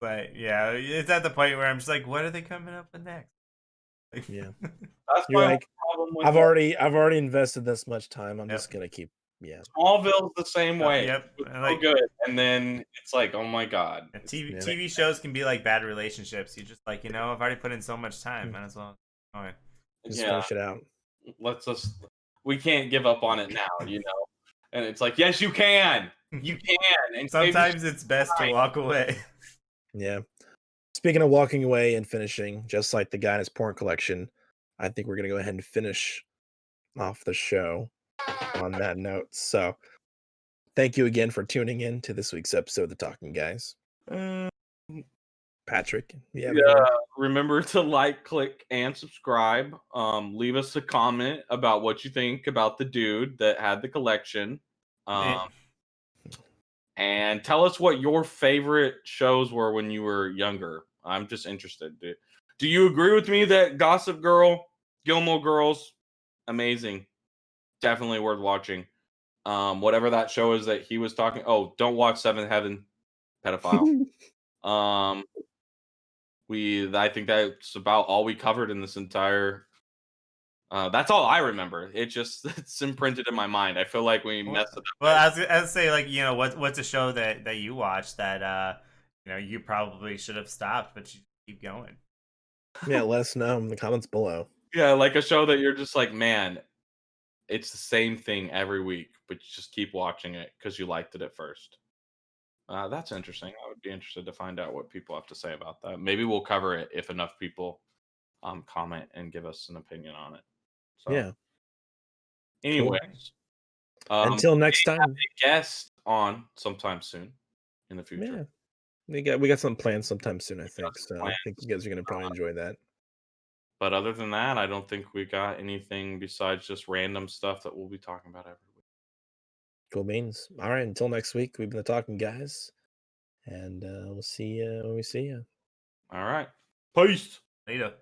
But yeah, it's at the point where I'm just like, what are they coming up with next? Yeah. That's You're my like, problem with I've already invested this much time. I'm just gonna keep. Yeah. Smallville's the same way. Yep. It's so good, and then it's like, oh my god. TV shows can be like bad relationships. You just like, I've already put in so much time. Might as well. All right. Just finish it out. We can't give up on it now, And it's like, yes, you can. You can. And sometimes it's best to walk away. Yeah. Speaking of walking away and finishing, just like the guy in his porn collection, I think we're gonna go ahead and finish off the show on that note. So thank you again for tuning in to this week's episode of The Talking Guys. Patrick, remember to like, click, and subscribe. Leave us a comment about what you think about the dude that had the collection. And tell us what your favorite shows were when you were younger. I'm just interested. Do you agree with me that Gossip Girl, Gilmore Girls, amazing, definitely worth watching. Whatever that show is that he was talking. Oh, don't watch Seventh Heaven, pedophile. I think that's about all we covered in this entire. That's all I remember. It's imprinted in my mind. I feel like we messed it up. Well, I was say what's a show that you watched that you probably should have stopped, but you keep going. Yeah, let us know in the comments below. Yeah, like a show that you're just like, man, it's the same thing every week, but you just keep watching it because you liked it at first. That's interesting. I would be interested to find out what people have to say about that. Maybe we'll cover it if enough people comment and give us an opinion on it. So, yeah. Anyways, until next time, have a guest on sometime soon in the future. Yeah, we got some plans sometime soon. I think so. I think you guys are gonna probably enjoy that. But other than that, I don't think we got anything besides just random stuff that we'll be talking about every week. Cool beans. All right, until next week, we've been the Talking Guys, and we'll see you when we see you. All right. Peace. Later.